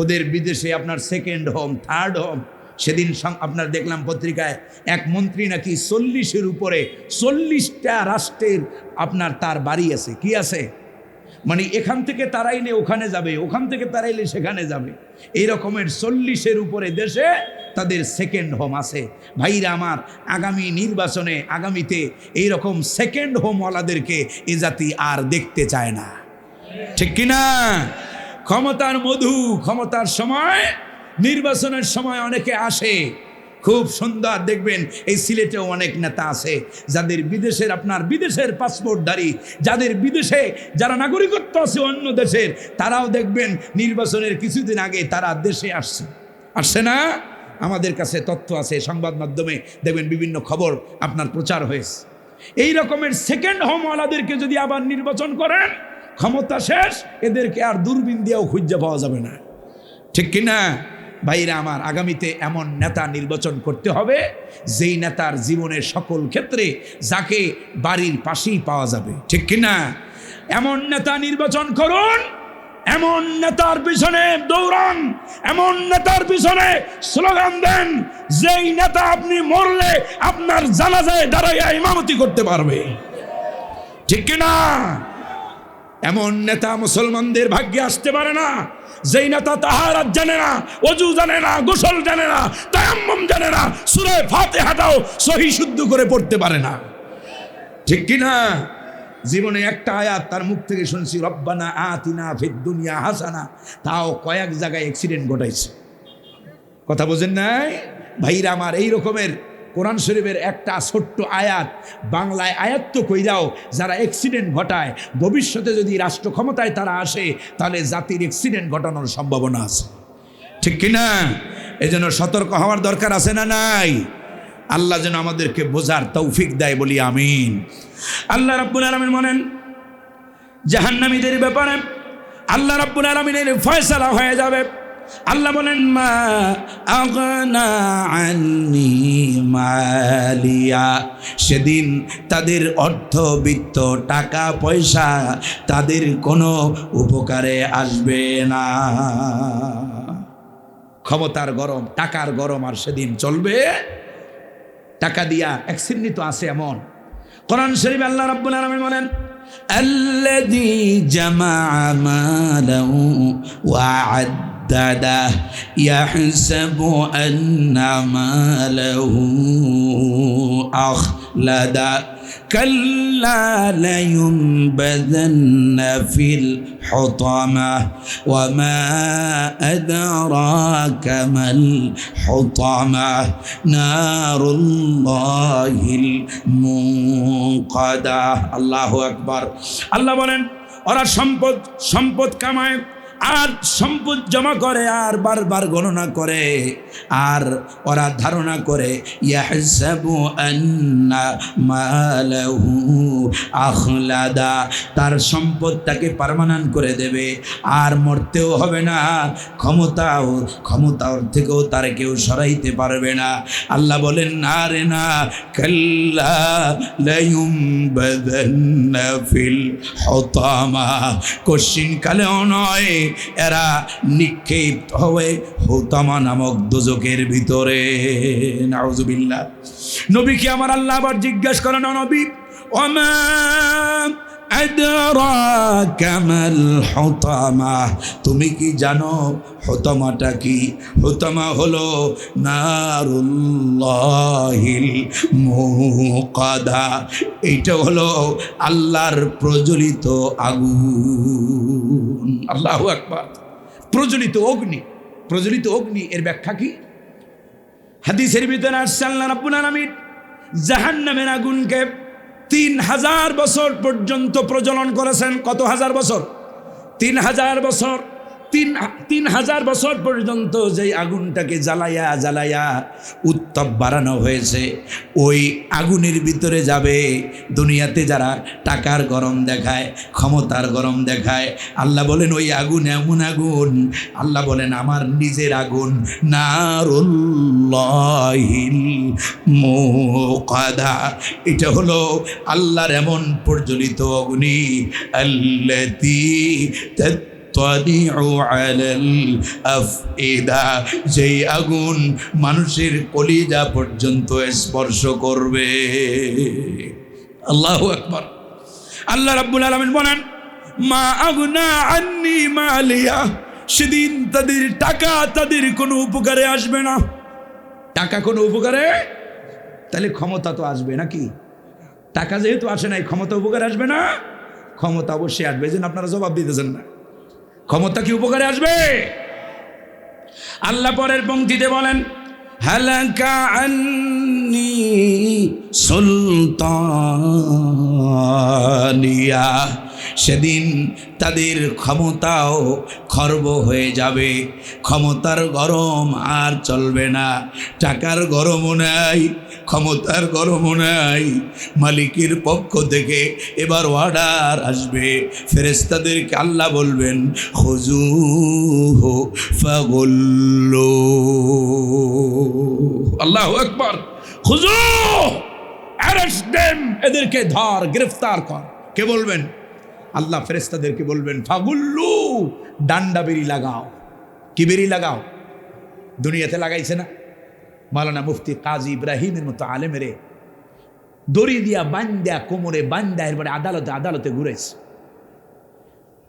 A: ওদের বিদেশে আপনার সেকেন্ড হোম, থার্ড হোম। সেদিন আপনার দেখলাম পত্রিকায় এক মন্ত্রী নাকি 40-এর উপরে 40টা রাষ্ট্রের আপনার তার বাড়ি আছে। কি আছে? মানে এখান থেকে তারাইলে ওখানে যাবে, ওখান থেকে তারাইলে সেখানে যাবে, এই রকমের 40-এর উপরে দেশে তাদের সেকেন্ড হোম আছে। ভাইরা আমার, আগামী নির্বাচনে আগামীতে এইরকম সেকেন্ড হোমওয়ালাদেরকে এ জাতি আর দেখতে চায় না, ঠিক কিনা? ক্ষমতার মধু, ক্ষমতার সময়, নির্বাচনের সময় অনেকে আসে, খুব সুন্দর দেখবেন। এই সিলেটেও অনেক নেতা আছে যাদের বিদেশের আপনার বিদেশের পাসপোর্টধারী, যাদের বিদেশে যারা নাগরিকত্ব আছে অন্য দেশের, তারাও দেখবেন নির্বাচনের কিছুদিন আগে তারা দেশে আসছে না? আমাদের কাছে তথ্য আছে, সংবাদ মাধ্যমে দেখবেন বিভিন্ন খবর আপনার প্রচার হয়েছে। এই রকমের সেকেন্ড হোমওয়ালাদেরকে যদি আবার নির্বাচন করেন, ক্ষমতা শেষ, এদেরকে আর দূরবীন দিয়েও খুঁজে পাওয়া যাবে না, ঠিক কিনা? ভাইরা আমার, আগামীতে এমন নেতা নির্বাচন করতে হবে যেই নেতার জীবনের সকল ক্ষেত্রে যাকে বাড়ির পাশেই পাওয়া যাবে, ঠিক কিনা? এমন নেতা নির্বাচন করুন, এমন নেতার পিছনে দৌড়ান, এমন নেতার পিছনে স্লোগান দেন যেই নেতা আপনি মরলে আপনার জানাজায় দাঁড়াইয়া ইমামতি করতে পারবে, ঠিক কিনা? এমন নেতা মুসলমানদের ভাগ্যে আসতে পারে না যেই নেতা তাহারাত জানে না, ওযু জানে না, গোসল জানে না, তায়াম্মুম জানে না, সূরা ফাতিহাটাও সহি শুদ্ধ করে পড়তে পারে না, ঠিক কিনা? জীবনে একটা আয়াত তার মুখ থেকে শুনছি, রব্বানা আতিনা ফিদ দুনিয়া হাসানা, তাও কয়েক জায়গায় অ্যাক্সিডেন্ট ঘটাইছে। কথা বোঝেন নাই ভাইরা আমার? এই রকমের কোরআন শরীফের একটা ছোট্ট আয়াত বাংলায় আয়াত্ত কইরাও যারা অ্যাক্সিডেন্ট ঘটায়, ভবিষ্যতে যদি রাষ্ট্র ক্ষমতায় তারা আসে, তাহলে জাতির অ্যাক্সিডেন্ট ঘটানোর সম্ভাবনা আছে, ঠিক কিনা? এজন্য সতর্ক হওয়ার দরকার আছে না নাই? আল্লাহ যেন আমাদেরকে বোঝার তৌফিক দেয়, বলি আমিন। আল্লাহ রাব্বুল আলামিন বলেন জাহান্নামীদের ব্যাপারে আল্লাহ রাব্বুল আলামিনের ফয়সালা হয়ে যাবে। আল্লাহ বলেন মা আগনা আন্নি মালিয়া, সেদিন তাদের অর্থ বিত্ত টাকা পয়সা তাদের কোনো উপকারে আসবে না। ক্ষমতার গরম, টাকার গরম আর সেদিন চলবে। টাকা দিয়া এক শ্রেণী তো আছে এমন, কোরআন শরীফে আল্লাহ রাব্বুল আলামিন বলেন আল্লাযী জামাআ মালাহু ওয়া আদ্দাদা ইয়াহসাবু আন্না মালাহু আখলাদা কাল্লা লায়ুনবাযান্না ফিল হুতামাহ ওয়া মা আদরাকা মাল হুতামাহ নারুল্লাহিল মুনকাদা। আল্লাহু আকবার। আল্লাহ বলেন ওরা সম্পদ কামায় আর সম্পদ জমা করে আর বারবার গণনা করে আর ওরা ধারণা করে ইয়াহসাবু আন্না মালাহু আখলাদা, তার সম্পদ তাকে পার্মানেন্ট করে দেবে আর মরতেও হবে না, ক্ষমতার থেকেও তার কেউ সরাইতে পারবে না। আল্লাহ বলেন না রে না, কাল্লা লায়ুনবাযান্না ফিল হুতামা, কশিন কালেও নয়, এরা নিক্ষেপ হবে হুতামা নামক দোজখের ভিতরে। নাউজুবিল্লাহ। নবীকে আমার আল্লাহ আবার জিজ্ঞাসা করেন, নবী ওমা আদরাকা মাল হুতামা, তুমি কি জানো হুতামাটা কি? হুতামা হলো নারুল্লাহিল মুকাদা, এইটা হলো আল্লাহর প্রজ্বলিত আগুন। আল্লাহু আকবার। প্রজ্বলিত অগ্নি, প্রজ্বলিত অগ্নি এর ব্যাখ্যা কি? হাদিসের ভিতরে আসছে আল্লাহ রাব্বুল আলামিন জাহান্নামের আগুনকে 3000 বছর পর্যন্ত প্রজ্বলন করেছেন। কত হাজার বছর? 3000 বছর। 3000 বছর পর্যন্ত যেই আগুনটাকে জ্বালাইয়া উত্তাপ বাড়ানো হয়েছে, ওই আগুনের ভিতরে যাবে দুনিয়াতে যারা টাকার গরম দেখায়, ক্ষমতার গরম দেখায়। আল্লাহ বলেন ওই আগুন এমন আগুন, আল্লাহ বলেন আমার নিজের আগুন, নারুল্লাহিল মুকাদা, এটা হলো আল্লাহর এমন প্রজ্বলিত অগ্নি, আল্লাতী যেই আগুন মানুষের কলিজা পর্যন্ত স্পর্শ করবে। আল্লাহু আকবার। আল্লাহ রাব্বুল আলামিন বলেন মা আগনা আন্নি মালিয়া, সেদিন তাদের টাকা তাদের কোনো উপকারে আসবে না। টাকা কোনো উপকারে, তাহলে ক্ষমতা তো আসবে নাকি? টাকা যেহেতু আসে নাই, ক্ষমতা উপকারে আসবে না? ক্ষমতা অবশ্যই আসবে, যেন আপনারা জবাব দিতেছেন না। ক্ষমতা কি উপকারে আসবে? আল্লাহ পরের পংক্তিতে বলেন হালাকা আন্নি সুলতানিয়া, সেদিন তাদের ক্ষমতাও খর্ব হয়ে যাবে, ক্ষমতার গরম আর চলবে না, টাকার গরমও নাই, ক্ষমতার গরমও নাই। মালিকের পক্ষ থেকে এবার অর্ডার আসবে, ফেরেশতাদেরকে আল্লাহ বলবেন খুযূহু ফাগুল্লু। আল্লাহু আকবার। খুযূহু, অ্যারেস্ট দেম, এদেরকে ধর, গ্রেফতার কর। কে বলবেন? আল্লাহ ফেরেশতাদেরকে বলবেন ফাগুল্লু, ডান্ডা বেরি লাগাও। কি বেরি লাগাও? দুনিয়াতে লাগাইছে না মাওলানা মুফতি কাজী ইব্রাহিমের মতো আলেমেরে দড়ি দিয়া বান্দা, কোমরে বান্দা, এরপরে আদালতে আদালতে ঘুরেছে।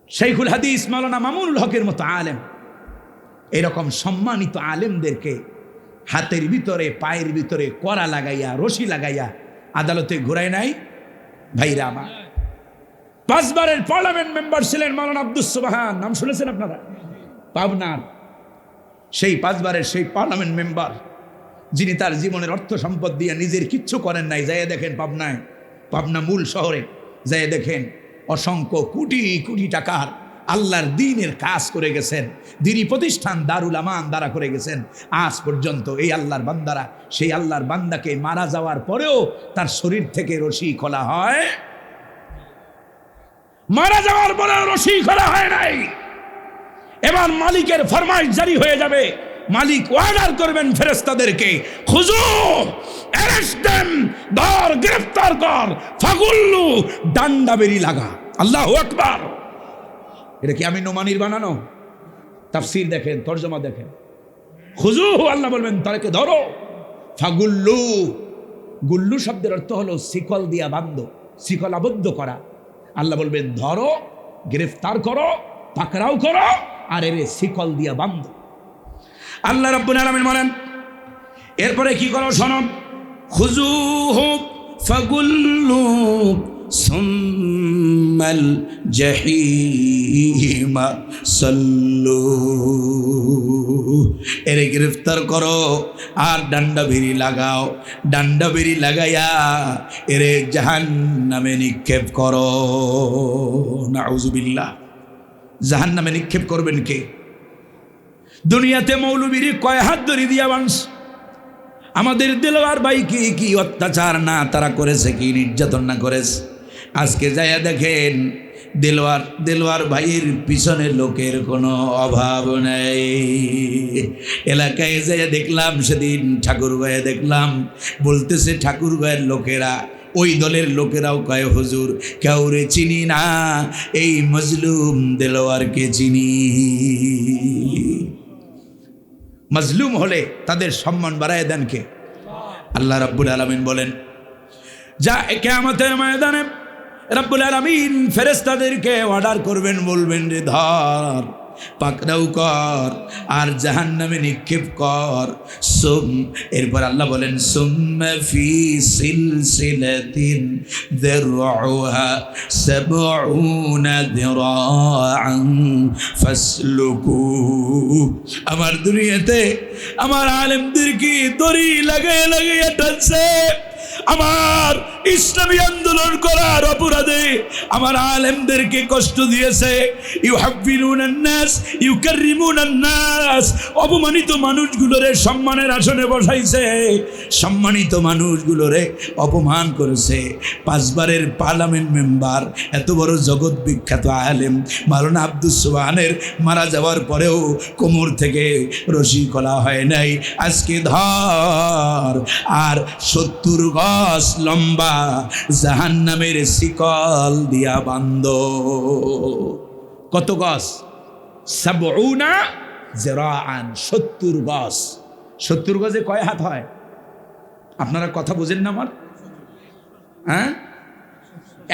A: শাইখুল হাদিস মাওলানা মামুনুল হকের মতো আলেম, এরকম সম্মানিত আলেমদেরকে হাতের ভিতরে পায়ের ভিতরে কড়া লাগাইয়া রশি লাগাইয়া আদালতে ঘুরায় নাই? ভাইরা আমার, 5 বারের পার্লামেন্ট মেম্বার ছিলেন মাওলানা আব্দুস সুবহান, নাম শুনেছেন আপনারা? পাবনার সেই 5 বারের সেই পার্লামেন্ট মেম্বার, যিনি তার জীবনের অর্থ সম্পদ দিয়ে নিজের কিচ্ছু করেন নাই। যাইয়া দেখেন পাবনা মূল শহরে যাইয়া দেখেন অসংখ্য কোটি কোটি টাকার আল্লাহর দ্বীনের কাজ করে গেছেন, দ্বীনি প্রতিষ্ঠান দারুল আমান দ্বারা করে গেছেন। আজ পর্যন্ত এই আল্লাহর বান্দারা সেই আল্লাহর বান্দাকে মারা যাওয়ার পরেও তার শরীর থেকে রশি খোলা হয়, মারা যাওয়ার পরেও রশি খোলা হয় নাই। এবার মালিকের ফরমাইশ জারি হয়ে যাবে, মালিক অর্ডার করবেন ফেরেশতাদেরকে, খুজু অ্যারেস্ট দেম, ধর গ্রেফতার কর, ফাগুল্লু ডান্ডা বেরি লাগা। আল্লাহু আকবার। এটা কি আমি নোমানির বানানো? তাফসীর দেখেন, তরজমা দেখেন। খুজু, আল্লাহ বলবেন তাদেরকে ধরো, ফাগুল্লু, গুল্লু শব্দের অর্থ হলো শিকল দিয়া বান্ধ, শিকল আবদ্ধ করা। আল্লাহ বলবেন ধরো, গ্রেফতার করো, পাকড়াও করো, আর এর শিকল দিয়া বান্ধ। আল্লাহ রাব্বুল আলামিন বলেন এরপরে কি করো শোনো, খুজুহু ফাগুল্লু সুম্মাল জাহিমা সাল্লু, এরে গ্রেফতার করো আর ডান্ডা বেরি লাগাও, ডান্ডা বেরি লাগাইয়া এরে জাহান্নামে নিক্ষেপ করো। নাউযুবিল্লাহ। জাহান্নামে নিক্ষেপ করবেন কে? দুনিয়াতে মৌলবীর কয় হাত ধরি দিয়া বাংশ, আমাদের দেলোয়ার ভাই কি অত্যাচার না তারা করেছে, কি নির্যাতন না করেছে। আজকে যাইয়া দেখেন দেলোয়ার ভাইয়ের পিছনে লোকের কোনো অভাব নেই। এলাকায় যাইয়া দেখলাম, সেদিন ঠাকুরগাঁয়ে দেখলাম, বলতেছে ঠাকুরগাঁয়ের লোকেরা, ওই দলের লোকেরাও কয় হুজুর কাউরে চিনি না, এই মজলুম দেলোয়ারকে চিনি। মজলুম হলে তাদের সম্মান বাড়ায় দেন কে? আল্লাহ রাব্বুল আলামিন বলেন, যা কিয়ামতের ময়দানে রাব্বুল আলামিন ফেরেশতাদেরকে অর্ডার করবেন, বলবেন রে ধর, পাকড়াও কর আর জাহান্নামে নিক্ষেপ কর। এরপর আল্লাহ বলেন সুম্মা ফি সিলসিলাতিন যারউহা ৭০ যিরাআন ফাসলুকু। আমার দুনিয়াতে আমার আলেমদেরকে দড়ি লাগাইয়া টানছে, আমার ইসলামী আন্দোলন করার অপরাধে আমার আলেমদেরকে কষ্ট দিয়েছে। ইউহাব্বিরুনান নাস ইউকাররিমুনান নাস, অপমানিত মানুষগুলোরে সম্মানের আসনে বসাইছে, সম্মানিত মানুষগুলোরে অপমান করেছে। 5 বারের পার্লামেন্ট মেম্বার, এত বড় জগৎ বিখ্যাত আলেম মাওলানা আব্দুস সুবহানের মারা যাওয়ার পরেও কোমর থেকে রশি খোলা হয় নাই। আজকে ধর আর 70 গজ লম্বা জাহান্নামের শিকল দিয়া বান্ধ। কত গজ? ৭০ যিরাআন, ৭০ গজ। ৭০ গজে কয় হাত হয়? আপনারা কথা বুঝেন না আমার? হ্যাঁ,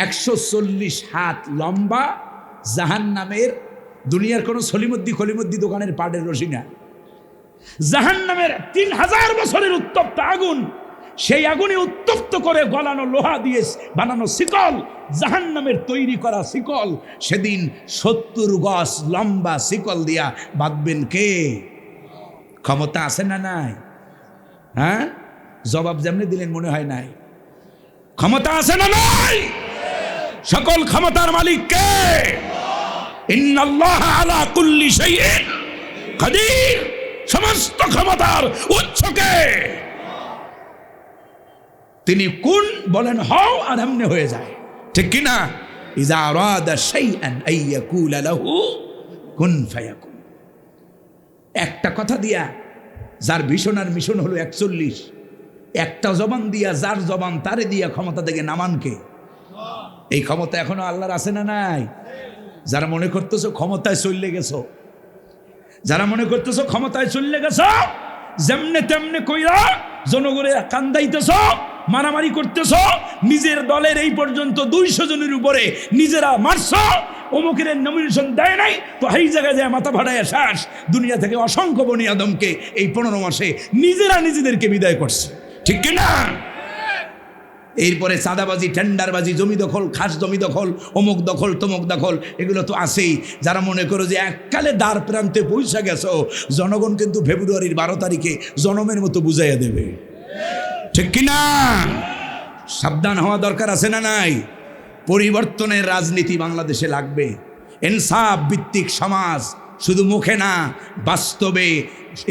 A: ১৪০ হাত লম্বা জাহান্নামের। দুনিয়ার কোনো খলিমুদ্দি দোকানের পাড়ের রশি না, জাহান্নামের ৩০০০ বছরের উত্তপ্ত আগুন, সেই আগুনে উত্তপ্ত করে গলানো লোহা দিয়ে বানানো শিকল, জাহান্নামের তৈরি করা শিকল। সেদিন ৭০ গজ লম্বা শিকল দিয়া বাঁধবেন কে? ক্ষমতা আছে না নাই? হ্যাঁ, জবাব যেমনি দিলেন মনে হয় নাই। ক্ষমতা আছে না নাই? সকল ক্ষমতার মালিক কে? ইন্নাল্লাহা আলা কুল্লি শাইইন কাদির, সমস্ত ক্ষমতার উৎস কে? তিনি কুন বলেন হও, আর এমনি হয়ে যায়, ঠিক কি না? ইযা আরাদা শাইআন আইয়াকুলা লাহু কুন ফায়াকুন। একটা কথা দিয়া যার ভীষণ আর মিশন হলো ৪১, একটা জবান দিয়া যার জবান তারে দিয়া ক্ষমতা থেকে নামানকে। এই ক্ষমতা এখনো আল্লাহর আছে না নাই? যারা মনে করতেছো ক্ষমতায় চলে গেছো, যারা মনে করতেছো ক্ষমতায় চলে গেছো, যেমনে তেমনে কইরা জনগণে কান্দাইতেছ, মারামারি করতেছ, নিজের দলের এই পর্যন্ত ২০০ জনের উপরে নিজেরা মারছ, অমুকের নমিনেশন দেয় নাই তো এই জায়গায় যায় মাথা ফাটায় শ্বাস। দুনিয়া থেকে অসংখ্য বনি আদমকে এই ১৫ মাসে নিজেরা নিজেদেরকে বিদায় করছে, ঠিক কিনা? এরপরে চাঁদাবাজি, টেন্ডারবাজি, জমি দখল, খাস জমি দখল, অমুক দখল, তমুক দখল, এগুলো তো আছেই। যারা মনে করো যে এককালে দ্বার প্রান্তে পৌঁছে গেছো, জনগণ কিন্তু ফেব্রুয়ারির ১২ তারিখে জনমের মতো বুঝাইয়া দেবে, ঠিক কিনা? সাবধান হওয়া দরকার আছে না নাই? পরিবর্তনের রাজনীতি বাংলাদেশে লাগবে। ইনসাফ ভিত্তিক সমাজ, শুধু মুখে না, বাস্তবে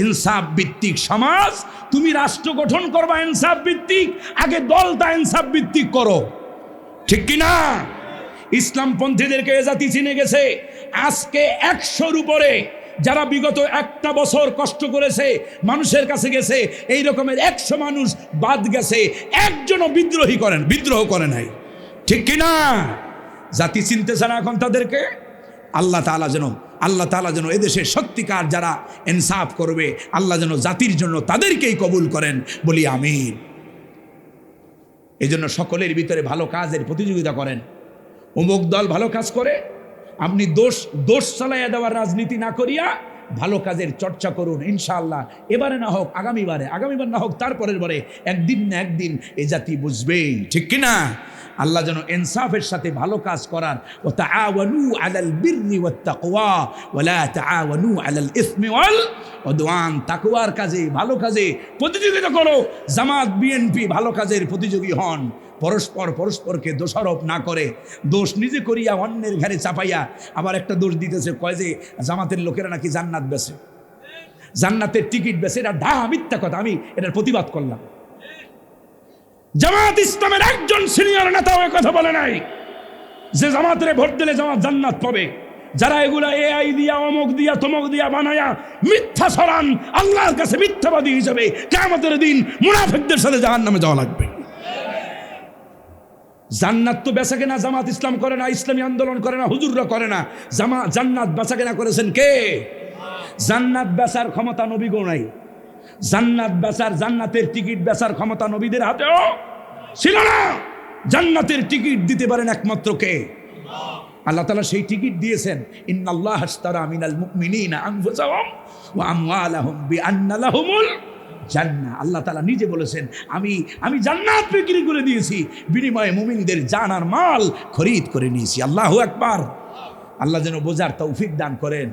A: ইনসাফ ভিত্তিক সমাজ। তুমি রাষ্ট্র গঠন করবা ইনসাফ ভিত্তিক, আগে দলটা ইনসাফ ভিত্তিক করো, ঠিক কিনা? ইসলামপন্থীদেরকে এ জাতি চিনে গেছে। আজকে 100-র উপরে যারা বিগত একটা বছর কষ্ট করেছে, মানুষের কাছে গেছে, এই রকমের 100 মানুষ বাদ গেছে, একজনও বিদ্রোহ করে নাই, ঠিক কিনা? জাতি চিনতেছে না এখন তাদেরকে। আল্লাহ তাআলা যেন এদেশে সত্যিকার যারা ইনসাফ করবে, আল্লাহ যেন জাতির জন্য তাদেরকেই কবুল করেন, বলি আমিন। এই জন্য সকলের ভিতরে ভালো কাজের প্রতিযোগিতা করেন। অমুক দল ভালো কাজ করে, আপনি দোষ চালাইয়া দেওয়ার রাজনীতি না করিয়া ভালো কাজের চর্চা করুন। ইনশাআল্লাহ এবারে না হোক আগামীবার না হোক তারপরের বারে, একদিন না একদিন এ জাতি বুঝবেই, ঠিক কিনা? আল্লাহ যেন ইনসাফের সাথে ভালো কাজ করার, ওয়া তাআওয়ানু আলাল বিররি ওয়াত তাকওয়া ওয়া লা তাআওয়ানু আলাল ইসমি ওয়াল উদওয়ান। তাকওয়ার কাজে, ভালো কাজে প্রতিযোগিতা করো। জামাত বিএনপি ভালো কাজের প্রতিযোগী হন, পরস্পরকে দোষারোপ না করে, দোষ নিজে করিয়া অন্যের ঘাড়ে চাপাইয়া আবার একটা দোষ দিতেছে, কয় যে জামাতের লোকেরা নাকি জান্নাত বেচে, জান্নাতের টিকিট বেচে। এটা মিথ্যা কথা, আমি এটার প্রতিবাদ করলাম। জামাত ইসলামের একজন সিনিয়র নেতাও কথা বলে নাই যে জামাতের ভোট দিলে জামাত জান্নাত পাবে। যারা এগুলা এআই দিয়া, অমুক দিয়া, তমক দিয়া বানায়া মিথ্যা ছড়ান, আল্লাহর কাছে মিথ্যাবাদী হিসেবে কিয়ামতের দিন মুনাফিকদের সাথে জাহান্নামে যাওয়া লাগবে। জান্নাত তো বেচাকেনা জামাত ইসলাম করে না, ইসলামী আন্দোলন করে না, হুজুররা করে না। জান্নাত বেচাকেনা করেছেন কে? জান্নাত বেচার ক্ষমতা নবীগো নাই। জান্নাতের টিকিট বেচার ক্ষমতা নবীদের হাতেও ছিল না। জান্নাতের টিকিট দিতে পারেন একমাত্র কে? আল্লাহ তাআলা সেই টিকিট দিয়েছেন। ইন্নাল্লাহ আশতারা মিনাল মুমিনিনা আনফুসাহুম ওয়া আমওয়ালাহুম বিআন্না লাহুমুল জান্নাহ। আল্লাহ তাআলা নিজে বলেছেন, আমি জান্নাত বিক্রি করে দিয়েছি, বিনিময়ে মুমিনদের জান আর মাল খরিদ করে নিয়েছি। আল্লাহু আকবার। আল্লাহ যেন বোঝার তৌফিক দান করেন।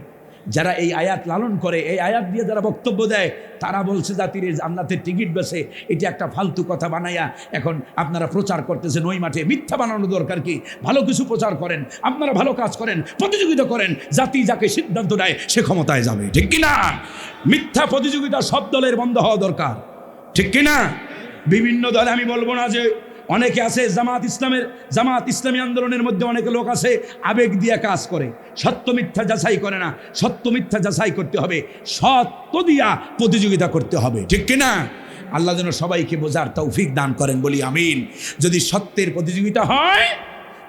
A: যারা এই আয়াত লালন করে, এই আয়াত দিয়ে যারা বক্তব্য দেয়, তারা বলছে জাতির জান্নাতের টিকিট বেছে, এটি একটা ফালতু কথা বানাইয়া এখন আপনারা প্রচার করতেছেন ওই মাঠে। মিথ্যা বানানো দরকার কি? ভালো কিছু প্রচার করেন, আপনারা ভালো কাজ করেন, প্রতিযোগিতা করেন, জাতি যাকে সিদ্ধান্ত নেয় সে ক্ষমতায় যাবে, ঠিক কিনা? মিথ্যা প্রতিযোগিতা সব দলের বন্ধ হওয়া দরকার, ঠিক কিনা? বিভিন্ন দলে আমি বলবো না যে অনেকে আছে জামাত ইসলামী আন্দোলনের মধ্যে অনেক লোক আছে আবেগ দিয়ে কাজ করে, সত্য মিথ্যা যাচাই করে না। সত্য মিথ্যা যাচাই করতে হবে, সত্য দিয়া প্রতিযোগিতা করতে হবে, ঠিক কিনা? আল্লাহ যেন সবাইকে বোঝার তৌফিক দান করেন, বলি আমিন। যদি সত্যের প্রতিযোগিতা হয়,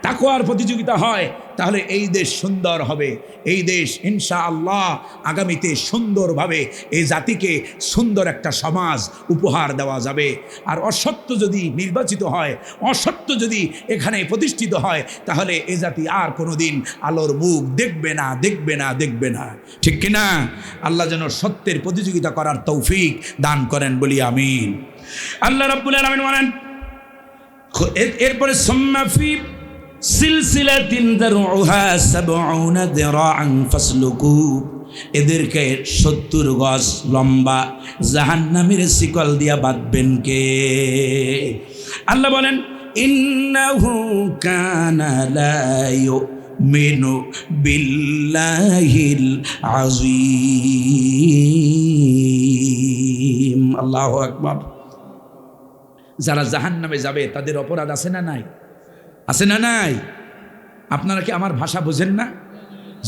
A: তাকওয়ার প্রতিযোগিতা হয়, তাহলে এই দেশ সুন্দর হবে। এই দেশ ইনশাআল্লাহ আগামীতে সুন্দরভাবে এই জাতিকে সুন্দর একটা সমাজ উপহার দেওয়া যাবে। আর অসত্য যদি নির্বাচিত হয়, অসত্য যদি এখানে প্রতিষ্ঠিত হয়, তাহলে এই জাতি আর কোনো দিন আলোর মুখ দেখবে না, ঠিক কিনা? আল্লাহ যেন সত্যের প্রতিযোগিতা করার তৌফিক দান করেন, বলি আমিন। আল্লাহ রাব্বুল আলামিন বলেন, এরপরে সুম্মা ফি সিলসিলাতিন দারউহা ৭০ যিরাআন ফাসলুকু, এদেরকে ৭০ গজ লম্বা জাহান্নামের শিকল দিয়া বাঁধবেন কে? আল্লাহ বলেন, ইন্নাহু কানা লা ইউমিনু বিল্লাহিল আযীম। আল্লাহু আকবার। যারা জাহান্নামে যাবে তাদের অপরাধ আছে না নাই? আছে না নাই? আপনারা কি আমার ভাষা বোঝেন না?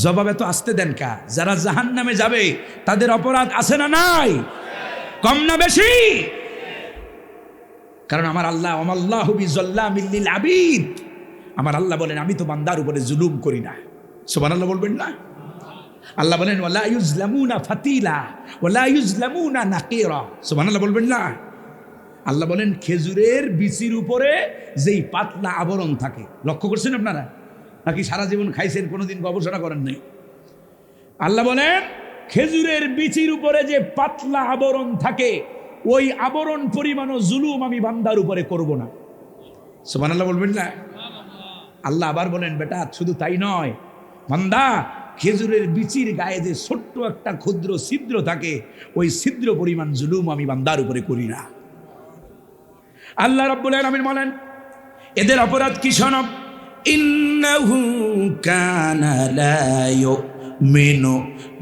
A: জবাবে তো আসতে দেন কা? যারা জাহান্নামে যাবে তাদের অপরাধ আছে না নাই? কম না বেশি? কারণ আমার আল্লাহ ওয়াল্লাহু বিযাল্লামিল লিল আবিদ, আমার আল্লাহ বলেন আমি তো বান্দার উপরে জুলুম করি না। সুবহানাল্লাহ বলবেন না? আল্লাহ বলেন ওয়ালা ইউজলামুনা ফাতিলা ওয়ালা ইউজলামুনা নাকিরা। সুবহানাল্লাহ বলবেন না? আল্লাহ বলেন খেজুরের বিচির উপরে যেই পাতলা আবরণ থাকে, লক্ষ্য করছেন আপনারা নাকি সারা জীবন খাইছেন, কোনোদিন গবেষণা করেন নাই? আল্লাহ বলেন খেজুরের বিচির উপরে যে পাতলা আবরণ থাকে, ওই আবরণ পরিমাণও জুলুম আমি বান্দার উপরে করব না। সুবহানাল্লাহ বলবেন না? আল্লাহ আবার বলেন বেটা শুধু তাই নয়, বান্দা খেজুরের বিচির গায়ে যে ছোট্ট একটা ক্ষুদ্র ছিদ্র থাকে, ওই ছিদ্র পরিমাণ জুলুম আমি বান্দার উপরে করি না। আল্লাহ রাব্বুল আলামিন বলেন এদের অপরাধ কি শোনো, ইন্নাহু কানা লা ইউমিনু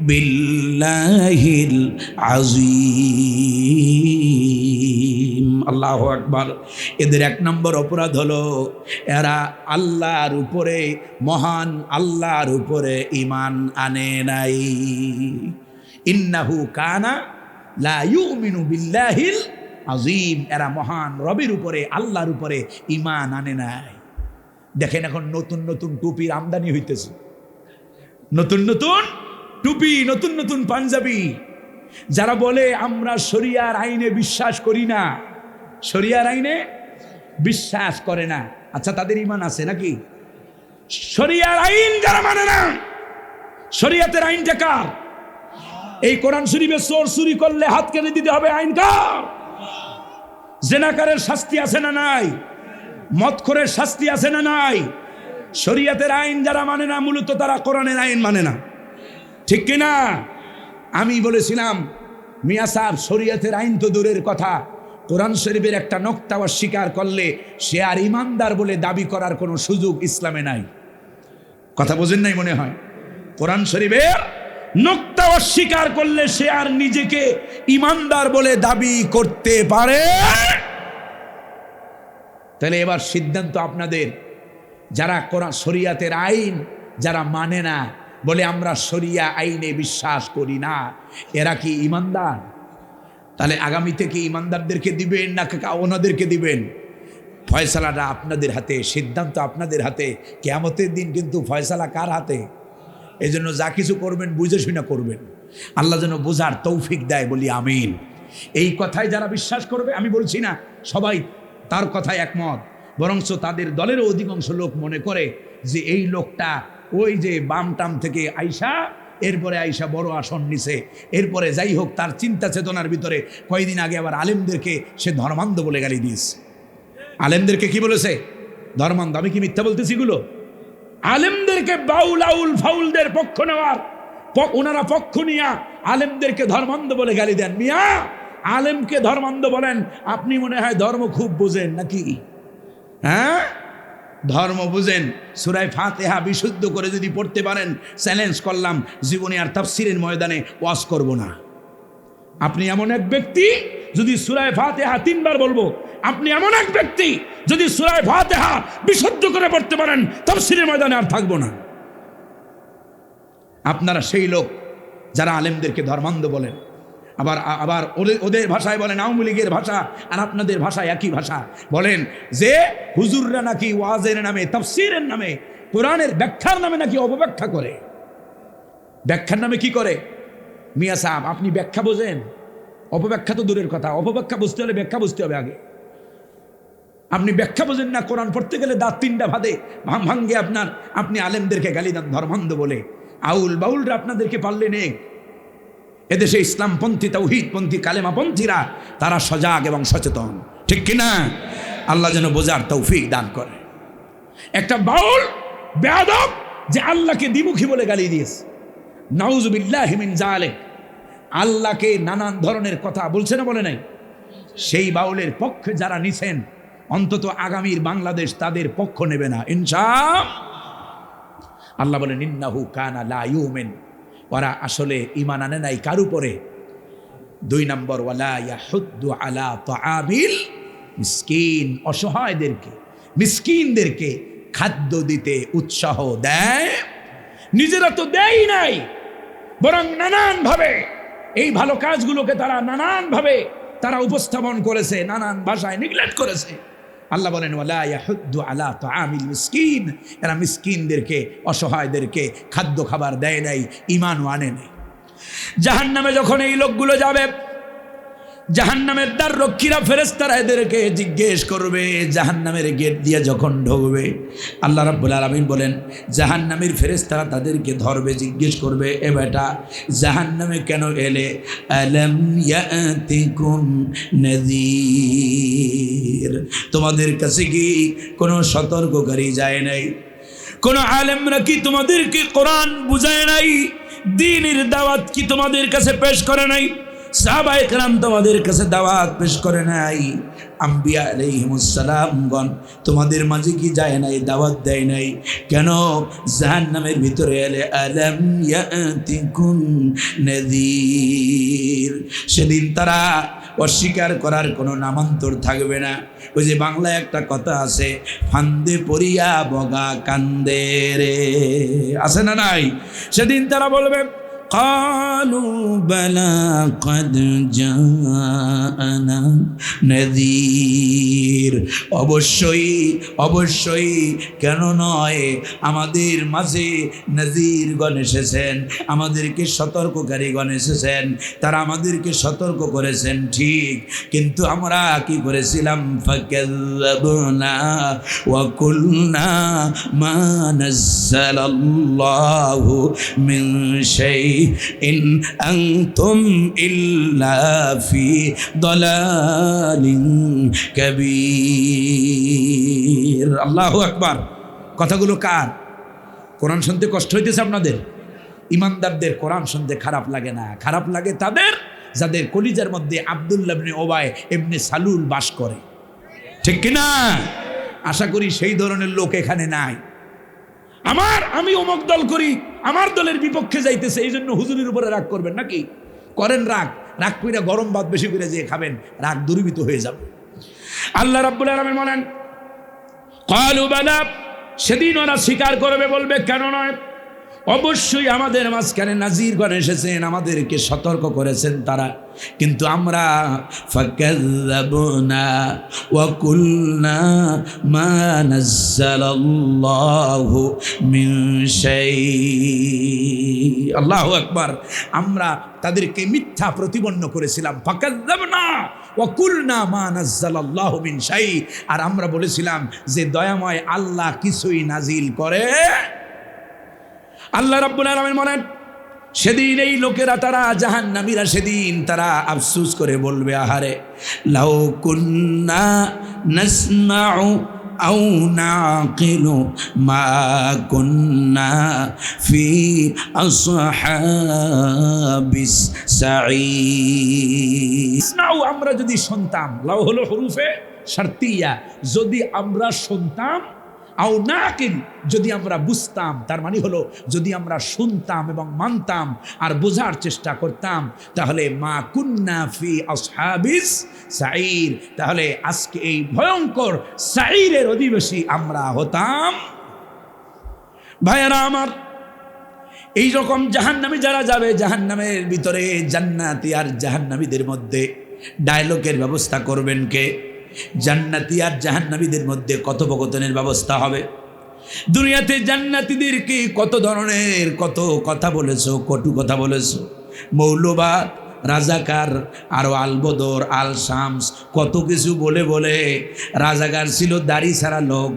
A: বিল্লাহিল আযীম। আল্লাহু আকবার। এদের এক নম্বর অপরাধ হলো এরা আল্লাহর উপরে, মহান আল্লাহর উপরে ঈমান আনে নাই। ইন্নাহু কানা লা ইউমিনু বিল্লাহিল আযীম, এরা মহান রবের উপরে, আল্লাহর উপরে ঈমান আনে নাই। দেখেন এখন নতুন নতুন টুপির আমদানি হইতেছে, নতুন নতুন টুপি, নতুন নতুন পাঞ্জাবি। যারা বলে আমরা শরিয়ার আইনে বিশ্বাস করি না, শরিয়ার আইনে বিশ্বাস করে না, আচ্ছা তাদের ঈমান আছে নাকি? শরিয়ার আইন যারা মানে না, শরিয়াতের আইনটা কার? এই কোরআন শরীফে চোর চুরি করলে হাত কেটে দিতে হবে, আইন কার? জেনাকারের শাস্তি আছে না নাই? মদখোরের শাস্তি আছে না নাই? শরিয়াতের আইন যারা মানে না, মূলত তারা কোরআনের আইন মানে না, ঠিক কিনা? আমি বলেছিলাম মিয়া সাহেব, শরিয়াতের আইন তো দূরের কথা, কোরআন শরীফের একটা নোক্তা অস্বীকার করলে সে আর ইমানদার বলে দাবি করার কোনো সুযোগ ইসলামে নাই। কথা বোঝেন নাই মনে হয়? কোরআন শরীফের নোক্তা অস্বীকার করলে সে আর নিজেকে ইমানদার বলে দাবি করতে পারে? তাহলে এবার সিদ্ধান্ত আপনাদের, যারা কোরআন শরিয়াতের আইন যারা মানে না, বলে আমরা শরিয়া আইনে বিশ্বাস করি না, এরা কি ইমানদার? তাহলে আগামীতে কি ইমানদারদেরকে দিবেন না ওনাদেরকে দিবেন? ফয়সালাটা আপনাদের হাতে, সিদ্ধান্ত আপনাদের হাতে। কিয়ামতের দিন কিন্তু ফয়সালা কার হাতে? এই জন্য যা কিছু করবেন বুঝে শুনে করবেন। আল্লাহ যেন বোঝার তৌফিক দেয়, বলি আমিন। এই কথায় যারা বিশ্বাস করবে, আমি বলছি না সবাই তার কথায় একমত, বরঞ্চ তাদের দলেরও অধিকাংশ লোক মনে করে যে এই লোকটা ওই যে বামটাম থেকে আইসা, এরপরে আইসা বড় আসন নিছে, এরপরে যাই হোক তার চিন্তা চেতনার ভিতরে কয়েকদিন আগে আবার আলেমদেরকে সে ধর্মান্ধ বলে গালি দিয়েছে। আলেমদেরকে কি বলেছে? ধর্মান্ধ। আমি কি মিথ্যা বলতেছি? গুলো আলেমদেরকে বাউল আউল ফাউলদের পক্ষ নেওয়ার, ওনারা পক্ষ নিয়া আলেমদেরকে ধর্মান্ধ বলে গালি দেন। মিয়া, আলেমকে ধর্মান্ধ বলেন, আপনি মনে হয় ধর্ম খুব বুঝেন নাকি? হ্যাঁ, ধর্ম বুঝেন। সূরা ফাতিহা বিশুদ্ধ করে যদি পড়তে পারেন, চ্যালেঞ্জ করলাম জীবনে আর তাফসীরের ময়দানে ওয়াজ করব না। আপনি এমন এক ব্যক্তি, যদি সূরা ফাতিহা 3 বার বলবো, আপনি এমন এক ব্যক্তি যদি সূরা ফাতিহা বিশুদ্ধ করে পড়তে পারেন, তাফসীরের ময়দানে আর থাকবো না। আপনারা সেই লোক যারা আলেমদেরকে ধর্মান্ধ বলেন, আবার ওদের ভাষায় বলেন আওয়ামী লীগের ভাষা, আর আপনাদের ভাষায় একই ভাষা। বলেন যে হুজুররা নাকি ওয়াজের নামে, তাফসীরের নামে, কোরআনের ব্যাখ্যার নামে নাকি অপব্যাখ্যা করে। ব্যাখ্যার নামে কি করে? মিয়া সাহেব, আপনি ব্যাখ্যা বোঝেন? অপব্যাখ্যা তো দূরের কথা, অপব্যাখ্যা বুঝতে হলে ব্যাখ্যা বুঝতে হবে আগে। আপনি ব্যাখ্যা বোঝেন না, কোরআন পড়তে গেলে দাঁত 3টা ভাদে ভাঙ্গে আপনি আলেমদেরকে গালি দেন ধর্মান্ধ বলে। আউল বাউলরা আপনাদেরকে পারলে নেই। এদেশে ইসলামপন্থী, তাওহীদপন্থী, কালেমাপন্থীরা তারা সজাগ এবং সচেতন, ঠিক কিনা? আল্লাহ যেন বোঝার তৌফিক দান করে। একটা বাউল বেয়াদব যে আল্লাহকে দ্বিমুখী বলে গালি দিয়েছে, নাউযুবিল্লাহি মিন যালিক, আল্লাহকে নানান ধরনের কথা বলছে না, বলে নাই? সেই বাউলের পক্ষে যারা নিছেন, অন্তত আগামীর বাংলাদেশ তাদের পক্ষ নেবে না ইনশাআল্লাহ। আল্লাহ বলেন ইন্নাহু কানা লা ইউমিন, ওরা আসলে ঈমান আনে নাই কার উপরে? 2 নম্বর, ওয়ালা ইয়াহুদ্দু আলা তাআমিল মিসকিন, অসহায়দেরকে, মিসকিনদেরকে খাদ্য দিতে উৎসাহ দেয়। নিজেরা তো দেয় নাই, বরং নানান ভাবে এই ভালো কাজগুলোকে তারা নানান ভাবে তারা উপস্থাপন করেছে, নানান ভাষায় নেগলেক্ট করেছে। আল্লাহ বলেন ওয়ালা ইয়াহুদ্দু আলা তাআমিল মিসকিন, এরা মিসকিনদেরকে, অসহায়দেরকে খাদ্য খাবার দেয় নাই, ঈমানও আনে নাই। জাহান্নামে যখন এই লোকগুলো যাবে, জাহান্নামের দ্বার রক্ষীরা ফেরেশতারা এদেরকে জিজ্ঞেস করবে, জাহান্নামের গেট দিয়ে যখন ঢুকবে, আল্লাহ রাব্বুল আলামিন বলেন জাহান্নামের ফেরেশতারা তাদেরকে ধরবে, জিজ্ঞেস করবে, এ বেটা জাহান্নামে কেন এলে? আলাম ইয়াতিকুম নাযীর, তোমাদের কাছে কি কোনো সতর্ককারী যায় নাই? কোন আলেমরা কি তোমাদেরকে কোরআন বুঝায় নাই? দ্বীনের দাওয়াত কি তোমাদের কাছে পেশ করে নাই? সাহাবায়ে কেরাম তোমাদের কাছে দাওয়াত পেশ করে নাই, আম্বিয়া আলাইহিমুস সালামগণ তোমাদের মাঝে কি যায় নাই, দাওয়াত দেয় নাই কেন? জাহান্নামের ভিতরে এলে আলাম ইয়াতিকুম নাযীর, সেদিন তারা অস্বীকার করার কোনো নামান্তর থাকবে না। ওই যে বাংলায় একটা কথা আছে, ফান্দে পড়িয়া বগা কান্দে রে, আছে না নাই? সেদিন তারা বলবে কালু বালা কদ জাআনা নাযীর, অবশ্যই অবশ্যই, কেন নয়, আমাদের মাঝে নাযীরগণ এসেছেন, আমাদেরকে সতর্ককারীগণ এসেছেন, তারা আমাদেরকে সতর্ক করেছেন ঠিক, কিন্তু আমরা কি করেছিলাম? ফাকাযযাবনা ওয়া কুলনা মা নাযালাল্লাহু মিন শাই ইন আনতুম ইল্লা ফি দালালিন কাবীর। আল্লাহু আকবার। কথাগুলো কার? কোরআন শুনতে কষ্ট হইতেছে আপনাদের? ইমানদারদের কোরআন শুনতে খারাপ লাগে না, খারাপ লাগে তাদের যাদের কলিজার মধ্যে আব্দুল্লাহ ইবনে ওবাই ইবনে সালুল বাস করে, ঠিক কিনা? আশা করি সেই ধরনের লোক এখানে নাই। আমি অমুক দল করি, আমার দলের বিপক্ষে যাইতেছে, এই জন্য হুজুরের উপরে রাগ করবেন নাকি? করেন রাগ, রাগ কইরা গরম ভাত বেশি করে যে খাবেন, রাগ দূরীভূত হয়ে যাবে। আল্লাহ রাব্বুল আলামিন বলেন ক্বালু বালা, সেদিন ওরা স্বীকার করবে, বলবে কেন নয়, অবশ্যই আমাদের মাঝখানে নাযীরগণ এসেছেন, আমাদেরকে সতর্ক করেছেন তারা, কিন্তু আমরা ফাকাযযাবনা ওয়া কুলনা মা নাযালাল্লাহু মিন শাই। আল্লাহু আকবার। আমরা তাদেরকে মিথ্যা প্রতিপন্ন করেছিলাম, ফাকাযযাবনা ওয়া কুলনা মা নাযালাল্লাহু মিন শাই, আর আমরা বলেছিলাম যে দয়াময় আল্লাহ কিছুই নাজিল করে। আল্লাহ রাব্বুল আলামিন বলেন সেদিন এই লোকেরা, তারা জাহান্নামীরা, সেদিন তারা আফসোস করে বলবে, আহারে লাউ কুন্না নাসমাউ আও নাকিলু মা কুন্না ফি আসহাবিস সাঈর। নাও, আমরা যদি শুনতাম, লাউ হলো হুরুফে শারতিয়া, যদি আমরা শুনতাম, আও নাকিল যদি আমরা বুঝতাম, তার মানে হলো যদি আমরা শুনতাম এবং মানতাম আর বোঝার চেষ্টা করতাম, তাহলে মা কুন্না ফি আসহাবিস সাঈর, তাহলে আজকে এই ভয়ঙ্কর সাঈরের অধিবাসী আমরা হতাম। ভাইয়েরা আমার, এই রকম জাহান্নামী যারা যাবে, জাহান্নামের ভিতরে জান্নাতি আর জাহান্নামীদের মধ্যে ডায়লগের ব্যবস্থা করবেন কে? জান্নাতি আর জাহান্নামীদের মধ্যে কথোপকথনের ব্যবস্থা হবে। দুনিয়াতে জান্নাতীদেরকে কত ধরনের কত কথা বলেছো, কটু কথা বলেছো, মৌলবাদ, রাজাকার, আরো আলবদর, আল শামস, কত কিছু বলে বলে। রাজাকার ছিল দাড়ি ছাড়া লোক,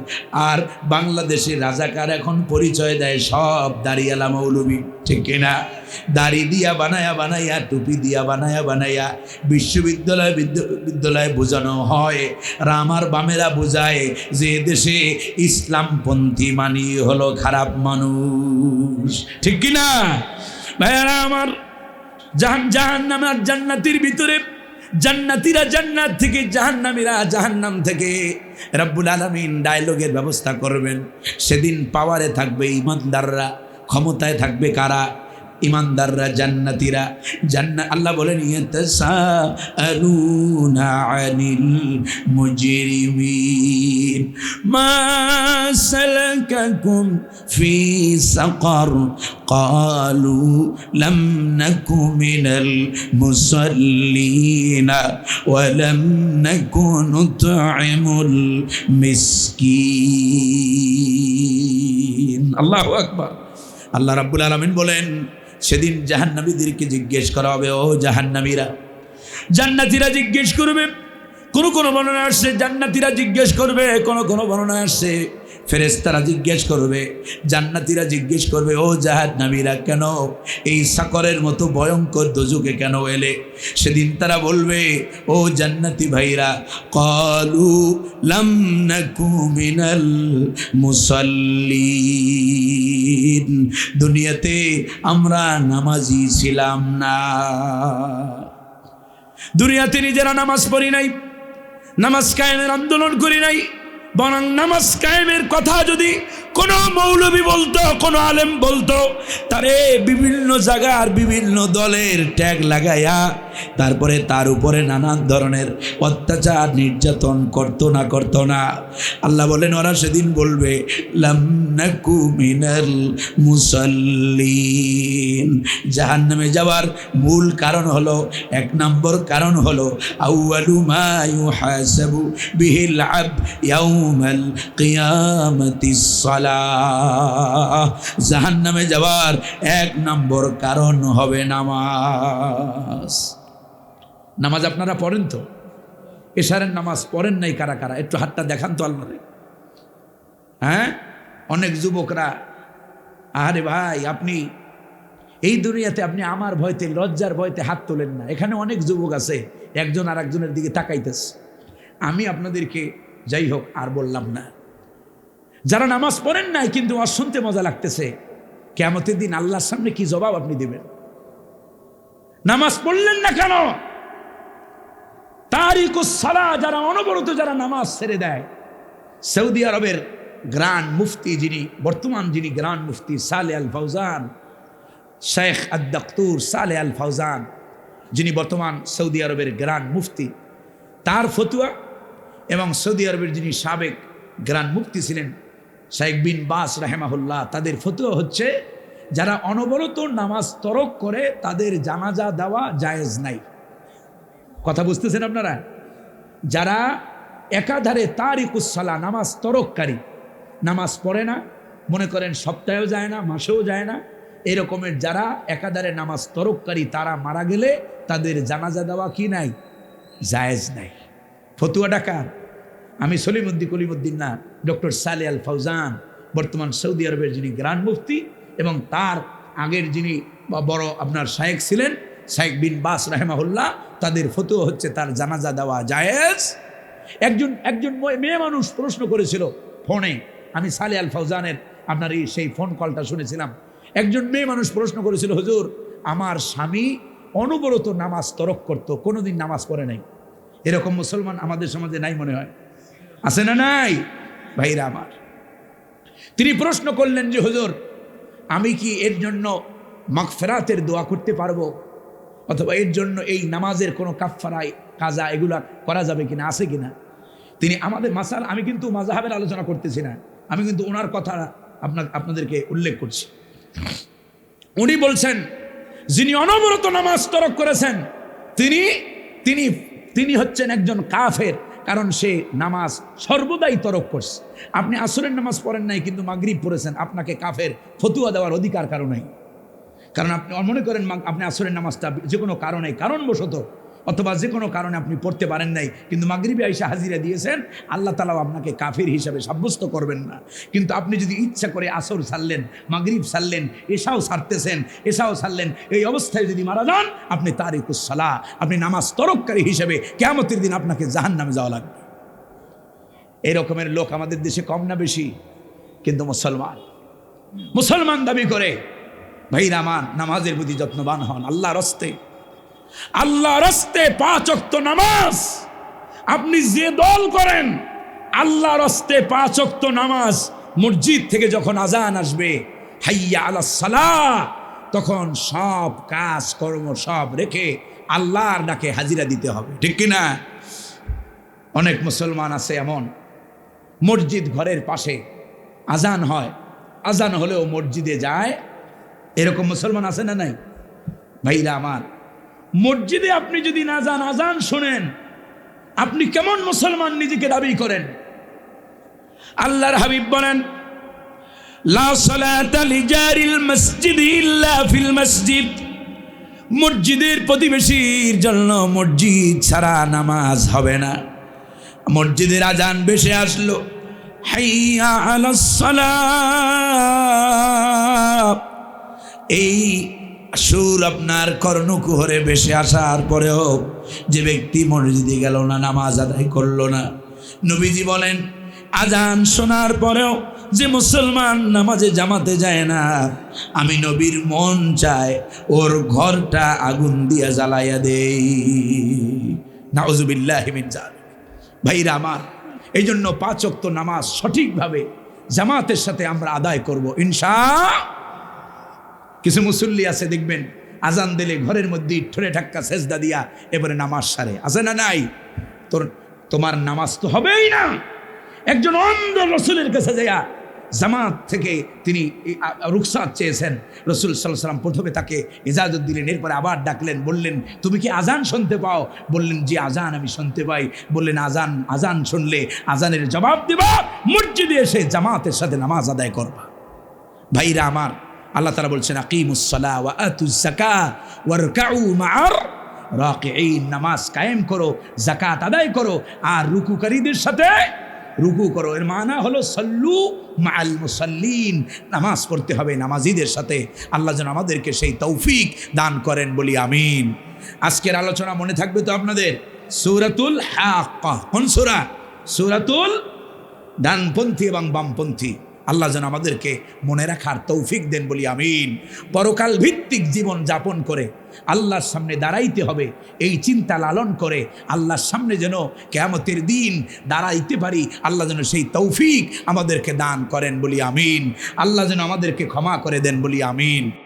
A: আর বাংলাদেশের রাজাকার এখন পরিচয় দেয় সব দাড়িওয়ালা মৌলবী, ঠিক কিনা? দাড়ি দিয়া বানায়া বানাইয়া, টুপি দিয়া বানায়া বানাইয়া বিদ্যালয়ে বোঝানো হয়, আর আমার বামেরা বোঝায় যে দেশে ইসলামপন্থী মানি হলো খারাপ মানুষ, ঠিক কিনা? ভাইয়ারা আমার, জাহান্নাম আর জান্নাতের ভিতরে জান্নাতীরা জান্নাত থেকে, জাহান্নামীরা জাহান্নাম থেকে রব্বুল আলামিন ডায়লগের ব্যবস্থা করবেন। সেদিন পাওয়ারে থাকবে ইমানদাররা, ক্ষমতায় থাকবে কারা? ইমানদাররা, জান্নাতীরা। আল্লাহ বলেন ইয়াতাসাআলুনা আনিল মুজরিমিন মা সালাকাকুম ফি সাকার ক্বালু লাম নাকু মিনাল মুসাল্লিনা ওয়া লাম নাকু নুতঈমুল মিসকিন। আল্লাহু আকবার। আল্লাহ রাব্বুল আলামিন বলেন সেদিন জাহান্নামীদেরকে জিজ্ঞেস করা হবে, ও জাহান্নামীরা। জান্নাতীরা জিজ্ঞেস করবে, কোন বর্ণনা আসছে জান্নাতীরা জিজ্ঞেস করবে, কোন বর্ণনা আসছে ফেরেশতারা জিজ্ঞেস করবে। জান্নাতীরা জিজ্ঞেস করবে, ও জাহান্নামীরা, কেন এই সাকরের মতো ভয়ঙ্কর দোজখে কেন এলে? সেদিন তারা বলবে, ও জান্নাতি ভাইরা, ক্বালু লাম নাকু মিনাল মুসাল্লিন, দুনিয়াতে আমরা নামাজি ছিলাম না। দুনিয়াতে নিজেরা নামাজ পড়ি নাই, নামাজ কায়েমের আন্দোলন করি নাই, বরং নামাজ কায়েমের কথা যদি কোনো মৌলবী বলতো, কোনো আলেম বলতো, তারে বিভিন্ন জায়গার বিভিন্ন দলের ট্যাগ লাগাইয়া তারপরে তার উপরে নানান ধরনের অত্যাচার নির্যাতন করতো না। আল্লাহ বলেন ওরা সেদিন বলবে লাম নাকু মিনাল মুসাল্লিন। জাহান্নামে যাওয়ার মূল কারণ হলো, 1 নম্বর কারণ হলো আউয়ালু মা ইউহাসাবু বিহিল আবদ ইয়াউমাল কিয়ামাতিস সালাহ। জাহান্নামে যাওয়ার 1 নম্বর কারণ হবে নামাজ। নামাজ আপনারা পড়েন তো? এশারের নামাজ পড়েন নাই কারা কারা? একটু হাতটা দেখান তো আল্লাহরে। হ্যাঁ, অনেক যুবকরা, আরে ভাই আপনি এই দুনিয়াতে আপনি আমার ভয়তে, লজ্জার ভয়তে হাত তোলেন না। এখানে অনেক যুবক আছে, একজন আর একজনের দিকে তাকাইতেছে। আমি আপনাদেরকে যাই হোক আর বললাম না। যারা নামাজ পড়েন নাই কিন্তু ওয়াজ শুনতে মজা লাগতেছে, কিয়ামতের দিন আল্লাহর সামনে কি জবাব আপনি দেবেন? নামাজ পড়লেন না কেন? তারিকুস সালাহ, যারা অনবরত যারা নামাজ ছেড়ে দেয়। সৌদি আরবের গ্র্যান্ড মুফতি, যিনি বর্তমান গ্র্যান্ড মুফতি সালেহ আল ফাউজান, শেখ আদ-দক্তুর সালেহ আল ফাউজান, যিনি বর্তমান সৌদি আরবের গ্র্যান্ড মুফতি, তার ফতুয়া এবং সৌদি আরবের যিনি সাবেক গ্র্যান্ড মুফতি ছিলেন শেখ বিন বাস রাহেমাহুল্লাহ, তাদের ফতুয়া হচ্ছে যারা অনবরত নামাজ তরক করে তাদের জানাজা দেওয়া জায়েজ নাই। কথা বুঝতেছেন আপনারা? যারা একাধারে তারিকুস সালাহ, নামাজ তরককারী, নামাজ পড়ে না, মনে করেন সপ্তাহেও যায় না, মাসেও যায় না, এরকমের যারা একাধারে নামাজ তরককারী, তারা মারা গেলে তাদের জানাজা দেওয়া কি নাই? জায়েজ নাই। ফতুয়াটা কার? আমি কলিমুদ্দিন না, ডক্টর সালেহ আল ফাউজান, বর্তমান সৌদি আরবের যিনি গ্র্যান্ড মুফতি এবং তার আগের যিনি বড় আপনার শায়েখ ছিলেন শেখ বিন বাস রাহেমাহুল্লাহ, তাদের ফতুয়া হচ্ছে তার জানাজা দেওয়া জায়েজ। একজন মেয়ে মানুষ প্রশ্ন করেছিল ফোনে, আমি সালেহ আল ফাউজানের আপনার সেই ফোন কলটা শুনেছিলাম। একজন মেয়ে মানুষ প্রশ্ন করেছিল, হুজুর আমার স্বামী অনবরত নামাজ তরক করতো, কোনোদিন নামাজ পড়ে নাই। এরকম মুসলমান আমাদের সমাজে নাই মনে হয়, আছে না নাই ভাইরা আমার? তিনি প্রশ্ন করলেন যে হুজুর আমি কি এর জন্য মাগফিরাতের দোয়া করতে পারবো, অথবা এর জন্য এই নামাজের কোনো কাফফারা কাজা এগুলা করা যাবে কিনা, আছে কিনা? তিনি আমাদের মাসাল, আমি কিন্তু মাযহাবের আলোচনা করতেছি না, আমি কিন্তু ওনার কথা আপনাদেরকে উল্লেখ করছি। উনি বলছেন যিনি অনবরত নামাজ তরক করেছেন তিনি হচ্ছেন একজন কাফের, কারণ সে নামাজ সর্বদাই তরক করছে। আপনি আসরের নামাজ পড়েন নাই কিন্তু মাগরিব পড়েছেন, আপনাকে কাফের ফতুয়া দেওয়ার অধিকার কারো নাই। কারণ আপনি মনে করেন আপনি আসরের নামাজটা যে কোনো কারণে, কারণবশত অথবা যে কোনো কারণে আপনি পড়তে পারেন নাই, কিন্তু মাগরিবে আইসা হাজিরা দিয়েছেন, আল্লাহ তাআলাও আপনাকে কাফির হিসাবে সাব্যস্ত করবেন না। কিন্তু আপনি যদি ইচ্ছা করে আসর ছাড়লেন, মাগরিব ছাড়লেন, এশাও ছাড়তেছেন, এশাও ছাড়লেন, এই অবস্থায় যদি মারা যান আপনি তারিকুস সালাহ, আপনি নামাজ তরককারী হিসেবে কিয়ামতের দিন আপনাকে জাহান্নামে যাওয়া লাগবে। এই রকমের লোক আমাদের দেশে কম না বেশি? কিন্তু মুসলমান দাবি করে। ভাইরা আমার, নামাজের প্রতি যত্নবান হন। আল্লাহর রাস্তে 5 ওয়াক্ত নামাজ আপনি যে দল করেন, আল্লাহর রাস্তে 5 ওয়াক্ত নামাজ, মসজিদ থেকে যখন আজান আসবে হাইয়া আলাস সালাহ, তখন সব কাজ কর্ম সব রেখে আল্লাহর ডাকে হাজিরা দিতে হবে, ঠিক কিনা? অনেক মুসলমান আছে এমন, মসজিদ ঘরের পাশে, আজান হয়, আজান হলেও মসজিদে যায়, এরকম মুসলমান আছে না নাই? ভাইরা আমার, মসজিদে আপনি যদি না যান, আজান শোনেন, আপনি কেমন মুসলমান নিজেকে দাবি করেন? আল্লাহর হাবিব বলেন লা সালাতা লিজারিল মসজিদ ইল্লা ফিল মসজিদ, মসজিদের প্রতিবেশীর জন্য মসজিদ ছাড়া নামাজ হবে না। মসজিদের আজান বেশি আসলো, হাইয়া আলাস সালাহ, এই সুর আপনার কর্ণকুহরে বেশি আসার পরেও যে ব্যক্তি মসজিদে গেল না, নামাজ আদায় করলো না, নবীজি বলেন আজান শোনার পরেও যে মুসলমান নামাজে জামাতে যায় না, আমি নবীর মন চায় ওর ঘরটা আগুন দিয়ে জ্বালাইয়া দেই। নাউজুবিল্লাহি মিন যালিক। ভাইরা আমার, এই জন্য 5 ওয়াক্ত নামাজ সঠিকভাবে জামাতের সাথে আমরা আদায় করব ইনশাআল্লাহ। কিছু মুসল্লি আছে দেখবেন আজান দিলে ঘরের মধ্যে ঠরে ঠাক্কা সেজদা দিয়া এবারে নামাজ সারে, আছে না নাই? তোমার নামাজ তো হবেই না। একজন অন্ধ রসুলের কাছে যাইয়া জামাত থেকে তিনি রুখসাত চেয়েছেন। রসুল সাল্লাল্লাহু আলাইহি ওয়াসাল্লাম প্রথমে তাকে ইজাজত দিলেন, এরপরে আবার ডাকলেন, বললেন তুমি কি আজান শুনতে পাও? বললেন জি আজান আমি শুনতে পাই। বললেন আজান শুনলে আজানের জবাব দিবা, মসজিদে এসে জামাতের সাথে নামাজ আদায় করবা। ভাইরা আমার, আল্লাহ তাআলা বলছেন আকিমুস সালাহ ওয়া আতুজ যাকাত ওয়ারকাউ মা'আর রাকিঈন। নামাজ কায়েম করো, যাকাত আদায় করো, আর রুকুকারীদের সাথে রুকু করো। এর মানা হলো সল্লু মাআল মুসাল্লিন, নামাজ পড়তে হবে নামাজিদের সাথে। আল্লাহ যেন আমাদেরকে সেই তৌফিক দান করেন, বলি আমিন। আজকের আলোচনা মনে থাকবে তো আপনাদের? সূরাতুল হাক্কা। কোন সূরা? সূরাতুল ডানপন্থী এবং বামপন্থী। আল্লাহ যেন আমাদেরকে মনে রাখার তৌফিক দেন, বলি আমিন। পরকাল ভিত্তিক জীবন যাপন করে আল্লাহর সামনে দাঁড়াইতে হবে, এই চিন্তা লালন করে আল্লাহর সামনে যেন কিয়ামতের দিন দাঁড়াইতে পারি, আল্লাহ যেন সেই তৌফিক আমাদেরকে দান করেন, বলি আমিন। আল্লাহ যেন আমাদেরকে ক্ষমা করে দেন, বলি আমিন।